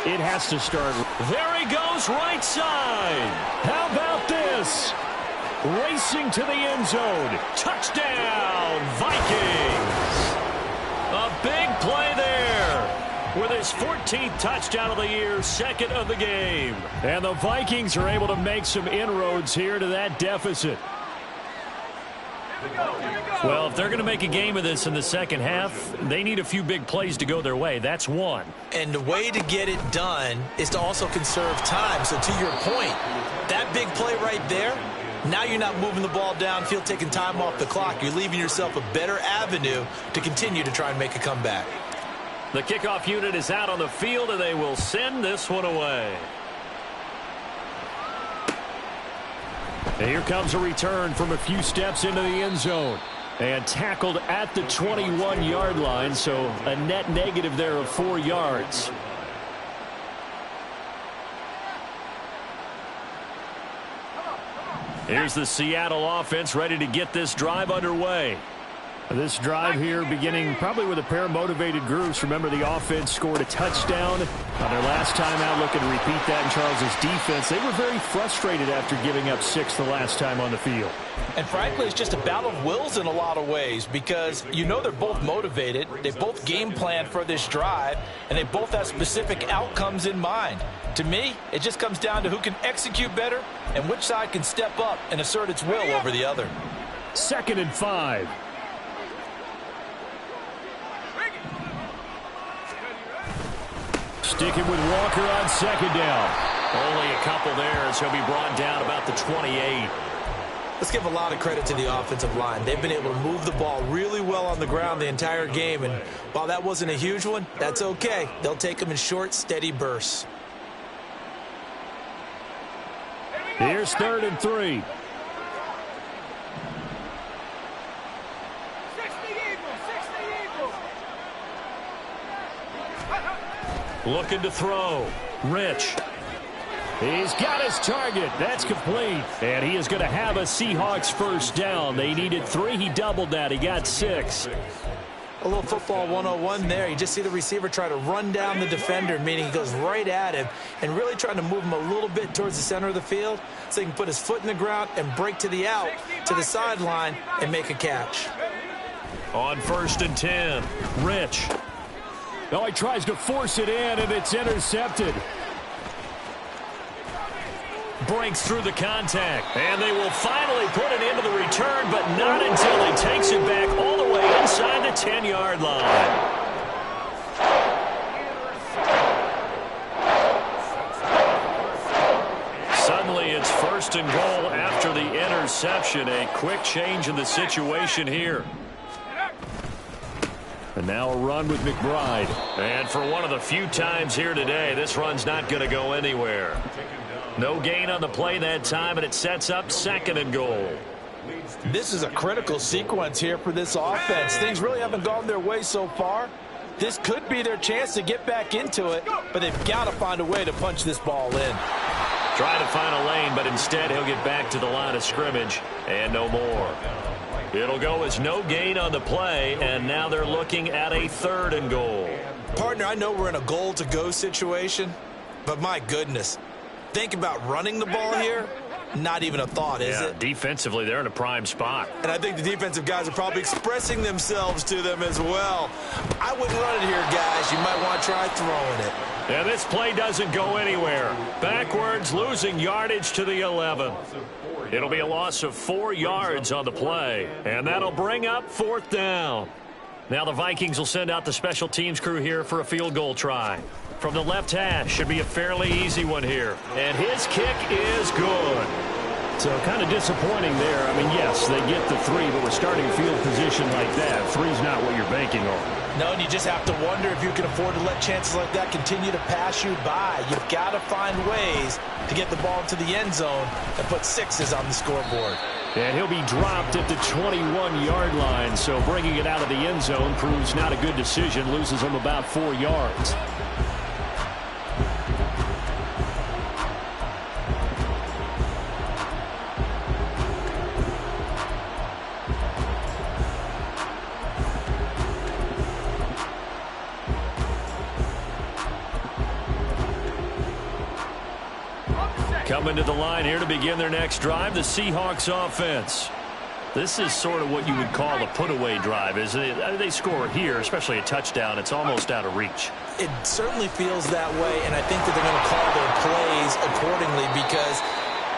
it has to start. There he goes, right side. How about this? Racing to the end zone. Touchdown, Vikings. A big play there. With his 14th touchdown of the year, second of the game. And the Vikings are able to make some inroads here to that deficit. Well, if they're going to make a game of this in the second half, they need a few big plays to go their way. That's one. And the way to get it done is to also conserve time. So to your point, that big play right there, now you're not moving the ball downfield, taking time off the clock. You're leaving yourself a better avenue to continue to try and make a comeback. The kickoff unit is out on the field, and they will send this one away. And here comes a return from a few steps into the end zone. And tackled at the 21-yard line, so a net negative there of 4 yards. Here's the Seattle offense ready to get this drive underway. This drive here beginning probably with a pair of motivated groups. Remember, the offense scored a touchdown on their last time out. Looking to repeat that in Charles's defense. They were very frustrated after giving up 6 the last time on the field. And frankly, it's just a battle of wills in a lot of ways because you know they're both motivated. They both game plan for this drive, and they both have specific outcomes in mind. To me, it just comes down to who can execute better and which side can step up and assert its will over the other. 2nd and 5. Sticking with Walker on 2nd down. Only a couple there as he'll be brought down about the 28. Let's give a lot of credit to the offensive line. They've been able to move the ball really well on the ground the entire game. And while that wasn't a huge one, that's okay. They'll take them in short, steady bursts. Here's 3rd and 3. Looking to throw. Rich. He's got his target. That's complete. And he is going to have a Seahawks first down. They needed 3. He doubled that. He got 6. A little football 101 there. You just see the receiver try to run down the defender, meaning he goes right at him and really trying to move him a little bit towards the center of the field so he can put his foot in the ground and break to the out, to the sideline, and make a catch. On 1st and 10, Rich. Oh, he tries to force it in, and it's intercepted. Breaks through the contact, and they will finally put it into the return, but not until he takes it back all the way inside the 10-yard line. Suddenly, it's 1st and goal after the interception. A quick change in the situation here. And now a run with McBride. And for one of the few times here today, this run's not going to go anywhere. No gain on the play that time, and it sets up 2nd and goal. This is a critical sequence here for this offense. Things really haven't gone their way so far. This could be their chance to get back into it, but they've got to find a way to punch this ball in. Trying to find a lane, but instead he'll get back to the line of scrimmage and no more. It'll go as no gain on the play, and now they're looking at a 3rd and goal. Partner, I know we're in a goal-to-go situation, but my goodness, think about running the ball here. Not even a thought, is it? Defensively, they're in a prime spot. And I think the defensive guys are probably expressing themselves to them as well. I wouldn't run it here, guys. You might want to try throwing it. And this play doesn't go anywhere. Backwards, losing yardage to the 11. It'll be a loss of 4 yards on the play. And that'll bring up 4th down. Now the Vikings will send out the special teams crew here for a field goal try. from the left hash. Should be a fairly easy one here. And his kick is good. So kind of disappointing there. I mean, yes, they get the 3, but with starting field position like that, 3's not what you're banking on. No, and you just have to wonder if you can afford to let chances like that continue to pass you by. You've got to find ways to get the ball into the end zone and put 6s on the scoreboard. And he'll be dropped at the 21-yard line, so bringing it out of the end zone proves not a good decision, loses him about 4 yards. Coming to the line here to begin their next drive, the Seahawks offense. This is sort of what you would call a put-away drive, isn't it? They score here, especially a touchdown. It's almost out of reach. It certainly feels that way, and I think that they're going to call their plays accordingly because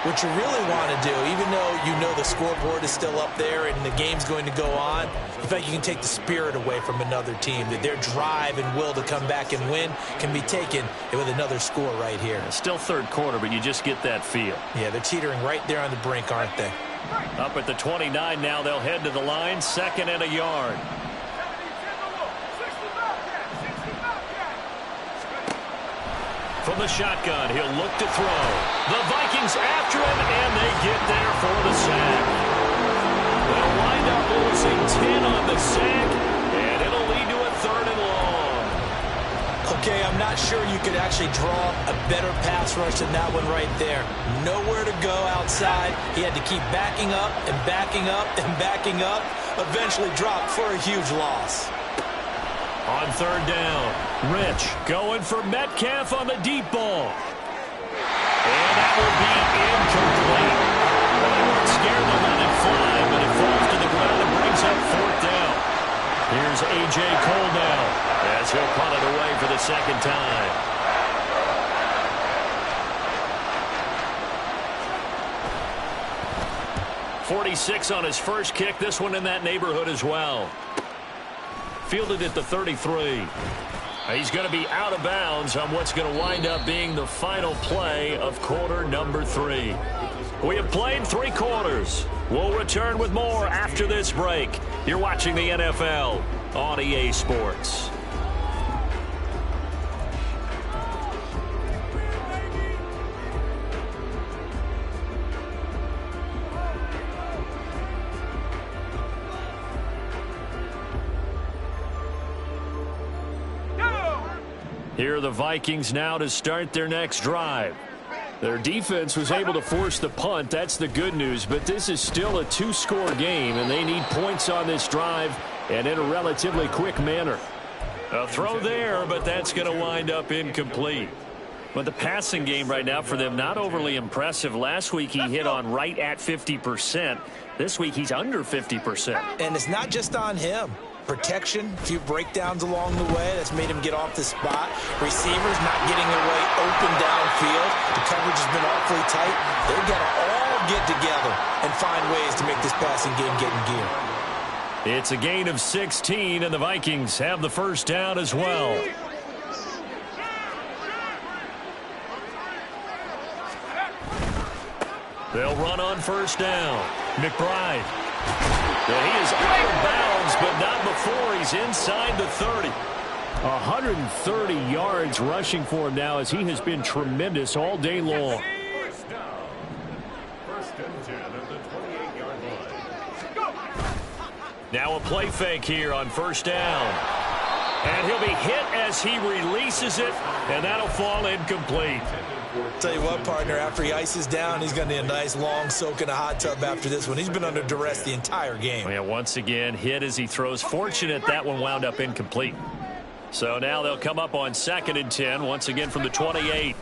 what you really want to do, even though you know the scoreboard is still up there and the game's going to go on, in fact, you can take the spirit away from another team, that their drive and will to come back and win can be taken with another score right here. It's still third quarter, but you just get that feel. Yeah, they're teetering right there on the brink, aren't they? Up at the 29 now, they'll head to the line, 2nd and a yard. From the shotgun, he'll look to throw. The Vikings after him, and they get there for the sack. They'll wind up losing 10 on the sack, and it'll lead to a 3rd and long. Okay, I'm not sure you could actually draw a better pass rush than that one right there. Nowhere to go outside. He had to keep backing up and backing up and backing up. Eventually dropped for a huge loss. On 3rd down, Rich going for Metcalf on the deep ball. And that will be incomplete. Well, they weren't scared to let it fly, but it falls to the ground and brings up 4th down. Here's A.J. Cole now as he'll punt it away for the 2nd time. .46 on his first kick. This one in that neighborhood as well. Fielded at the 33. He's going to be out of bounds on what's going to wind up being the final play of quarter number 3. We have played 3 quarters. We'll return with more after this break. You're watching the NFL on EA Sports. Here are the Vikings now to start their next drive. Their defense was able to force the punt. That's the good news. But this is still a 2-score game, and they need points on this drive and in a relatively quick manner. A throw there, but that's going to wind up incomplete. But the passing game right now for them, not overly impressive. Last week he hit on right at 50%. This week he's under 50%. And it's not just on him. Protection, a few breakdowns along the way. That's made him get off the spot. Receivers not getting their way open downfield. The coverage has been awfully tight. They've got to all get together and find ways to make this passing game get in gear. It's a gain of 16, and the Vikings have the 1st down as well. They'll run on 1st down. McBride. He is out of bounds, but not before he's inside the 30. 130 yards rushing for him now as he has been tremendous all day long. Now a play fake here on 1st down. And he'll be hit as he releases it, and that'll fall incomplete. Tell you what, partner, after he ices down, he's going to need a nice long soak in a hot tub after this one. He's been under duress the entire game. Yeah, once again, hit as he throws. Fortunate that one wound up incomplete. So now they'll come up on 2nd and 10, once again from the 28.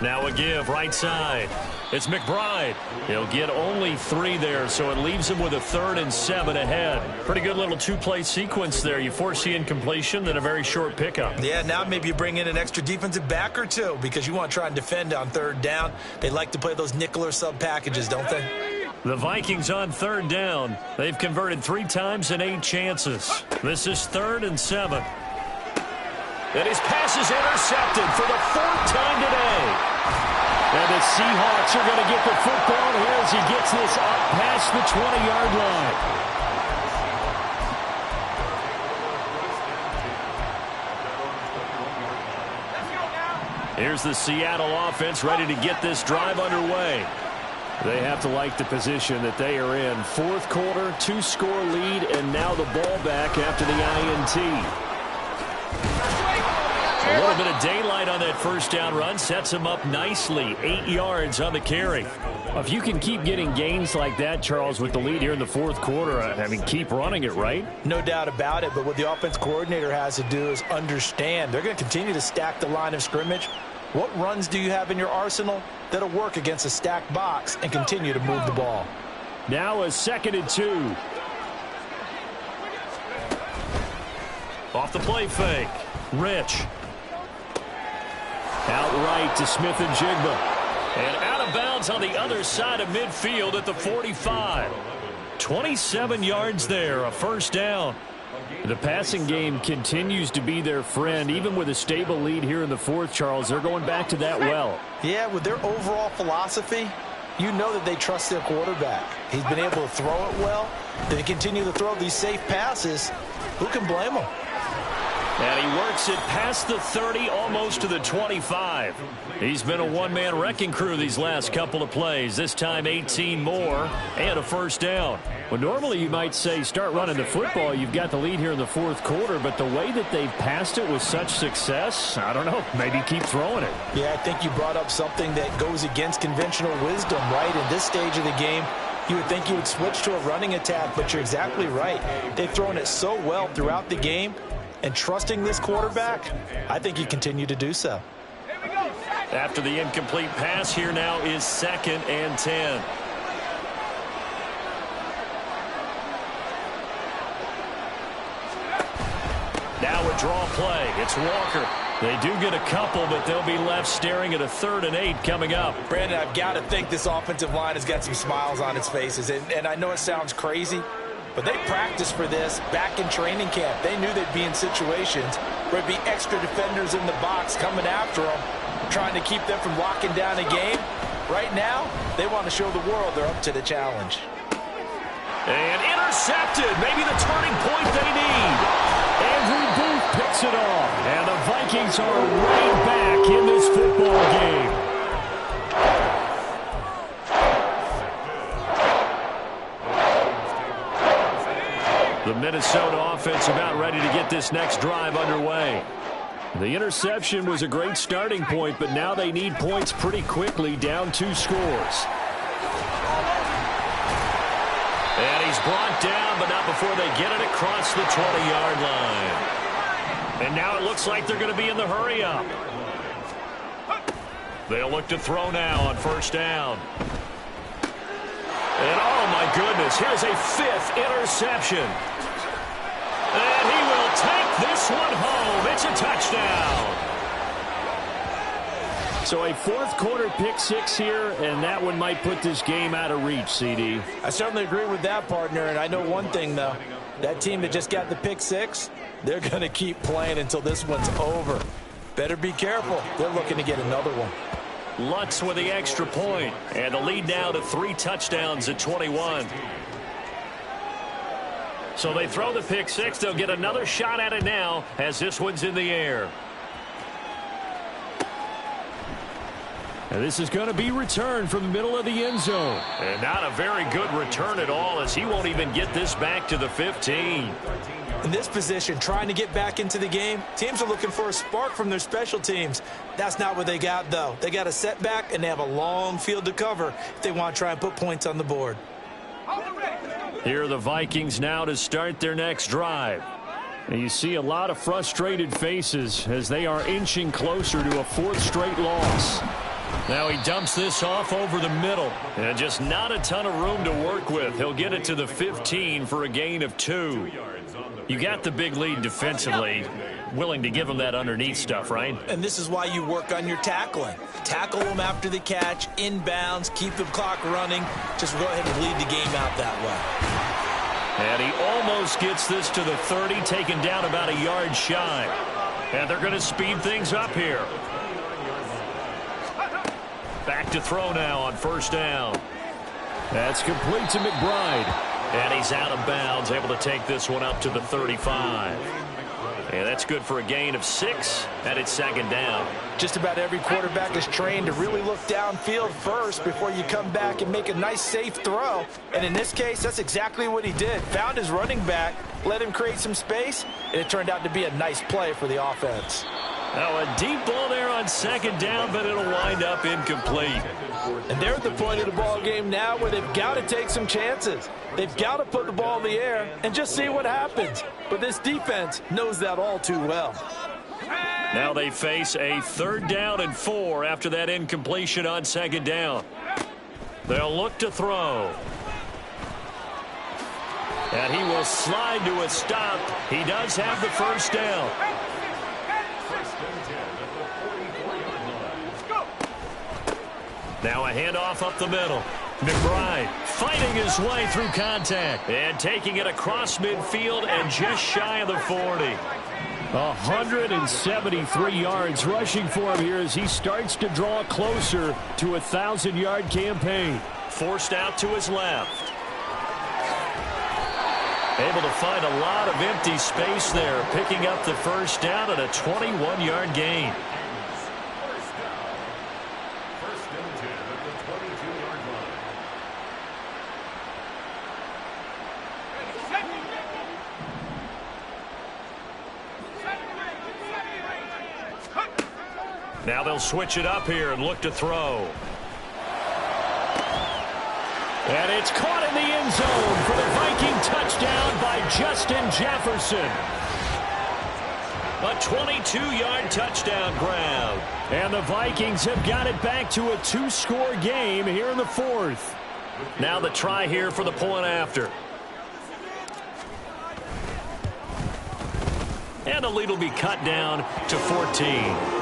Now a give right side. It's McBride. He'll get only 3 there, so it leaves him with a 3rd and 7 ahead. Pretty good little 2-play sequence there. You force the incompletion, then a very short pickup. Yeah, now maybe you bring in an extra defensive back or 2 because you want to try and defend on 3rd down. They like to play those nickel or sub packages, don't they? The Vikings on 3rd down. They've converted 3 times in 8 chances. This is 3rd and 7. And his pass is intercepted for the 4th time today. And the Seahawks are going to get the football here as he gets this up past the 20-yard line. Here's the Seattle offense ready to get this drive underway. They have to like the position that they are in. 4th quarter, 2-score lead, and now the ball back after the INT. A little bit of daylight on that first down run sets him up nicely. 8 yards on the carry. If you can keep getting gains like that, Charles, with the lead here in the 4th quarter, I mean, keep running it, right? No doubt about it, but what the offense coordinator has to do is understand they're going to continue to stack the line of scrimmage. What runs do you have in your arsenal that'll work against a stacked box and continue to move the ball? Now a 2nd and 2. Off the play fake. Rich. Outright to Smith and Jigba. And out of bounds on the other side of midfield at the 45. 27 yards there, a 1st down. The passing game continues to be their friend. Even with a stable lead here in the 4th, Charles, they're going back to that well. Yeah, with their overall philosophy, you know that they trust their quarterback. He's been able to throw it well. They continue to throw these safe passes. Who can blame them? And he works it past the 30, almost to the 25. He's been a one-man wrecking crew these last couple of plays. This time 18 more and a 1st down. Well, normally you might say start running the football. You've got the lead here in the 4th quarter, but the way that they've passed it with such success, I don't know, maybe keep throwing it. Yeah, I think you brought up something that goes against conventional wisdom, right? In this stage of the game, you would think you would switch to a running attack, but you're exactly right. They've thrown it so well throughout the game. And trusting this quarterback, I think you continue to do so. After the incomplete pass, here now is 2nd and 10. Now a draw play. It's Walker. They do get a couple, but they'll be left staring at a 3rd and 8 coming up. Brandon, I've got to think this offensive line has got some smiles on its faces. And I know it sounds crazy, but they practiced for this back in training camp. They knew they'd be in situations where there'd be extra defenders in the box coming after them, trying to keep them from locking down a game. Right now, they want to show the world they're up to the challenge. And intercepted. Maybe the turning point they need. Andrew Booth picks it off. And the Vikings are right back in this football game. The Minnesota offense about ready to get this next drive underway. The interception was a great starting point, but now they need points pretty quickly, down 2 scores. And he's brought down, but not before they get it across the 20-yard line. And now it looks like they're going to be in the hurry-up. They'll look to throw now on 1st down. And oh my goodness, here's a 5th interception. And he will take this one home. It's a touchdown. So a 4th quarter pick 6 here, and that one might put this game out of reach, CD. I certainly agree with that, partner, and I know one thing, though. That team that just got the pick 6, they're going to keep playing until this one's over. Better be careful. They're looking to get another one. Lutz with the extra point, and the lead now to 3 touchdowns at 21. So they throw the pick 6. They'll get another shot at it now as this one's in the air. And this is going to be returned from the middle of the end zone. And not a very good return at all, as he won't even get this back to the 15. In this position, trying to get back into the game, teams are looking for a spark from their special teams. That's not what they got, though. They got a setback, and they have a long field to cover if they want to try and put points on the board. Here are the Vikings now to start their next drive. And you see a lot of frustrated faces as they are inching closer to a 4th straight loss. Now he dumps this off over the middle. And just not a ton of room to work with. He'll get it to the 15 for a gain of 2. You got the big lead defensively. Willing to give them that underneath stuff, right? And this is why you work on your tackling. Tackle them after the catch, inbounds, keep the clock running. Just go ahead and lead the game out that way. And he almost gets this to the 30, taken down about a yard shy. And they're going to speed things up here. Back to throw now on first down. That's complete to McBride. And he's out of bounds, able to take this one up to the 35. And that's good for a gain of 6, and it's second down. Just about every quarterback is trained to really look downfield first before you come back and make a nice, safe throw. And in this case, that's exactly what he did. Found his running back, let him create some space, and it turned out to be a nice play for the offense. Now a deep ball there on second down, but it'll wind up incomplete. And they're at the point of the ball game now where they've got to take some chances. They've got to put the ball in the air and just see what happens. But this defense knows that all too well. Now they face a 3rd down and 4 after that incompletion on second down. They'll look to throw. And he will slide to a stop. He does have the first down. Now a handoff up the middle. McBride fighting his way through contact and taking it across midfield and just shy of the 40. 173 yards rushing for him here as he starts to draw closer to a 1,000-yard campaign. Forced out to his left. Able to find a lot of empty space there, picking up the first down and a 21-yard gain. Now they'll switch it up here and look to throw. And it's caught in the end zone for the Viking touchdown by Justin Jefferson. A 22-yard touchdown grab. And the Vikings have got it back to a 2-score game here in the 4th. Now the try here for the point after. And the lead will be cut down to 14.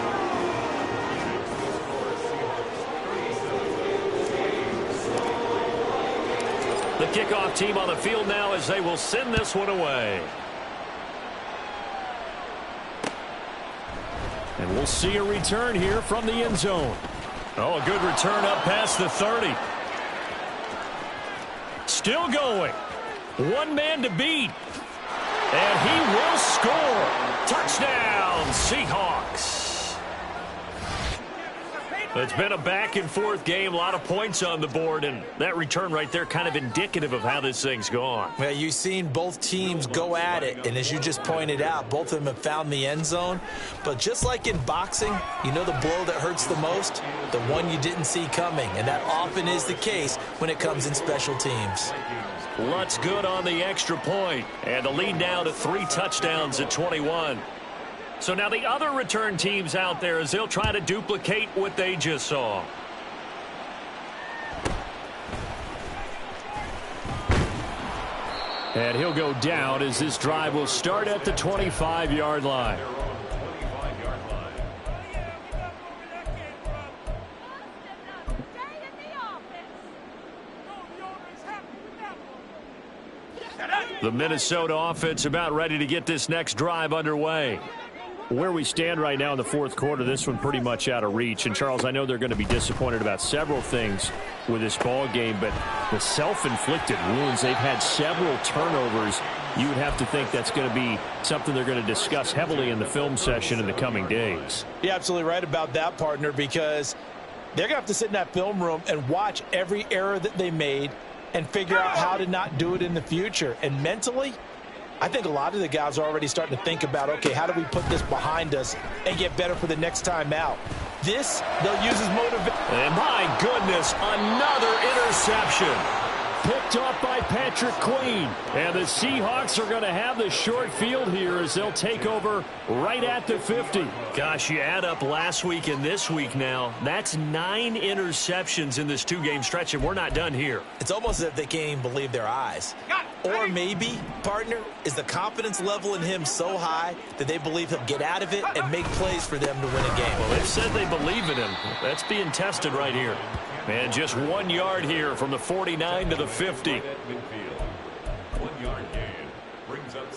The kickoff team on the field now as they will send this one away. And we'll see a return here from the end zone. Oh, a good return up past the 30. Still going. One man to beat. And he will score. Touchdown, Seahawks. It's been a back-and-forth game, a lot of points on the board, and that return right there kind of indicative of how this thing's gone. Well, you've seen both teams go at it, and as you just pointed out, both of them have found the end zone. But just like in boxing, you know the blow that hurts the most? The one you didn't see coming, and that often is the case when it comes in special teams. Lutz good on the extra point, and the lead now to 3 touchdowns at 21. So now the other return teams out there as they'll try to duplicate what they just saw. And he'll go down as this drive will start at the 25-yard line. The Minnesota offense about ready to get this next drive underway. Where we stand right now in the 4th quarter, this one pretty much out of reach. And, Charles, I know they're going to be disappointed about several things with this ball game, but the self-inflicted wounds, they've had several turnovers. You would have to think that's going to be something they're going to discuss heavily in the film session in the coming days. You're absolutely right about that, partner, because they're going to have to sit in that film room and watch every error that they made and figure out how to not do it in the future. And mentally, I think a lot of the guys are already starting to think about, okay, how do we put this behind us and get better for the next time out? This, they'll use as motivation. And my goodness, another interception. Picked off by Patrick Queen. And the Seahawks are going to have the short field here as they'll take over right at the 50. Gosh, you add up last week and this week now. That's 9 interceptions in this 2-game stretch, and we're not done here. It's almost as if they can't even believe their eyes. Or maybe, partner, is the confidence level in him so high that they believe he'll get out of it and make plays for them to win a game. Well, they've said they believe in him. That's being tested right here. And just 1 yard here from the 49 to the 50. 1 yard gain brings up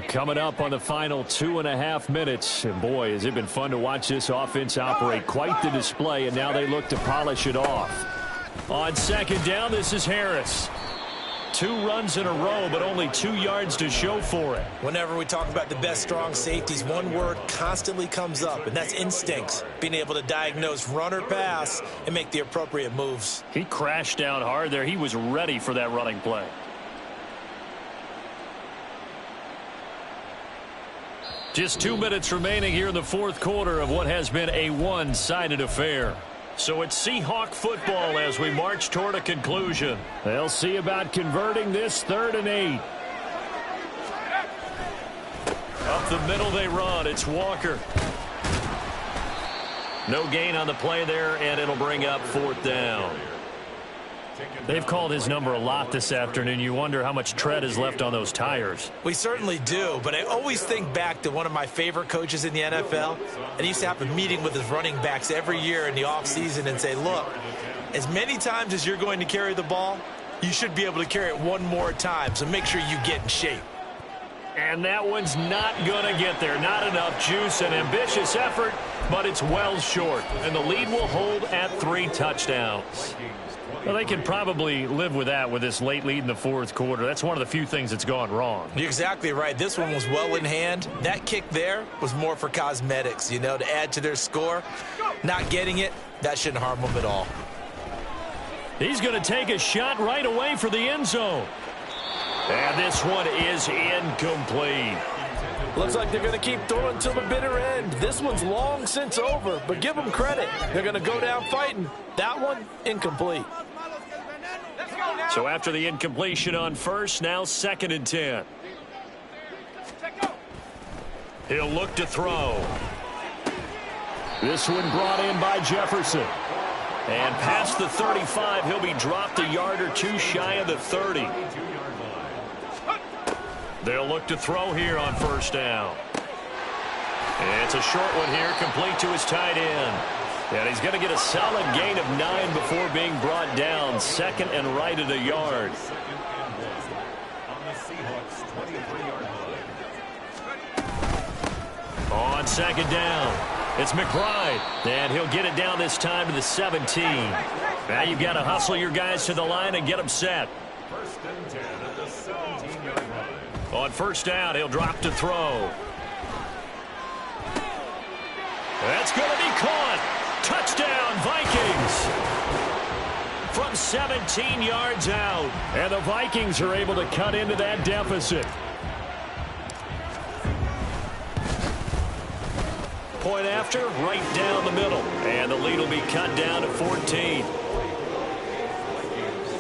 Coming up on the final 2.5 minutes. And boy, has it been fun to watch this offense operate. Quite the display, and now they look to polish it off. On second down, this is Harris. 2 runs in a row, but only 2 yards to show for it. Whenever we talk about the best strong safeties, one word constantly comes up, and that's instincts. Being able to diagnose run or pass and make the appropriate moves. He crashed down hard there. He was ready for that running play. Just 2 minutes remaining here in the fourth quarter of what has been a one-sided affair. So it's Seahawk football as we march toward a conclusion. They'll see about converting this 3rd and 8. Up the middle they run. It's Walker. No gain on the play there, and it'll bring up 4th down. They've called his number a lot this afternoon. You wonder how much tread is left on those tires. We certainly do, but I always think back to one of my favorite coaches in the NFL, and he used to have a meeting with his running backs every year in the offseason and say, look, as many times as you're going to carry the ball, you should be able to carry it one more time, so make sure you get in shape. And that one's not going to get there. Not enough juice. An ambitious effort, but it's well short. And the lead will hold at 3 touchdowns. Well, they can probably live with that with this late lead in the fourth quarter. That's one of the few things that's gone wrong. You're exactly right. This one was well in hand. That kick there was more for cosmetics, you know, to add to their score. Not getting it, that shouldn't harm them at all. He's going to take a shot right away for the end zone. And this one is incomplete. Looks like they're going to keep throwing till the bitter end. This one's long since over, but give them credit. They're going to go down fighting. That one, incomplete. So after the incompletion on first, now 2nd and 10. He'll look to throw. This one brought in by Jefferson. And past the 35, he'll be dropped a yard or 2 shy of the 30. They'll look to throw here on 1st down. And it's a short one here, complete to his tight end. And he's going to get a solid gain of 9 before being brought down. 2nd and right at a yard. On 2nd down, it's McBride. And he'll get it down this time to the 17. Now you've got to hustle your guys to the line and get them set. 1st and 10 at the 17-yard line. On 1st down, he'll drop to throw. That's going to be caught. Touchdown, Vikings. From 17 yards out. And the Vikings are able to cut into that deficit. Point after, right down the middle. And the lead will be cut down to 14.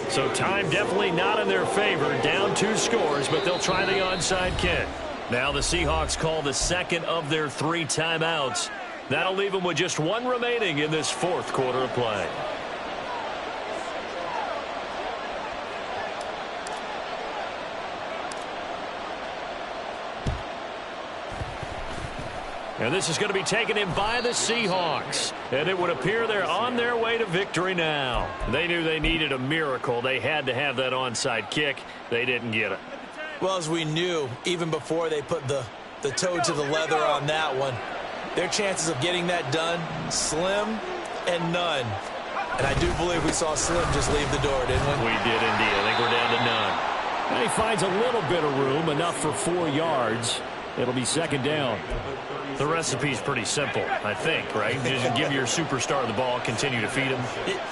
So time definitely not in their favor. Down 2 scores, but they'll try the onside kick. Now the Seahawks call the 2nd of their 3 timeouts. That'll leave them with just 1 remaining in this fourth quarter of play. And this is going to be taken in by the Seahawks. And it would appear they're on their way to victory now. They knew they needed a miracle. They had to have that onside kick. They didn't get it. Well, as we knew, even before they put the toe to the leather on that one, their chances of getting that done, slim and none. And I do believe we saw Slim just leave the door, didn't we? We did indeed. I think we're down to none. And he finds a little bit of room, enough for 4 yards. It'll be 2nd down. The recipe's pretty simple, I think, right? Just give your superstar the ball, continue to feed him.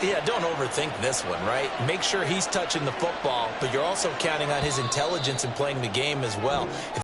Yeah, don't overthink this one, right? Make sure he's touching the football, but you're also counting on his intelligence in playing the game as well.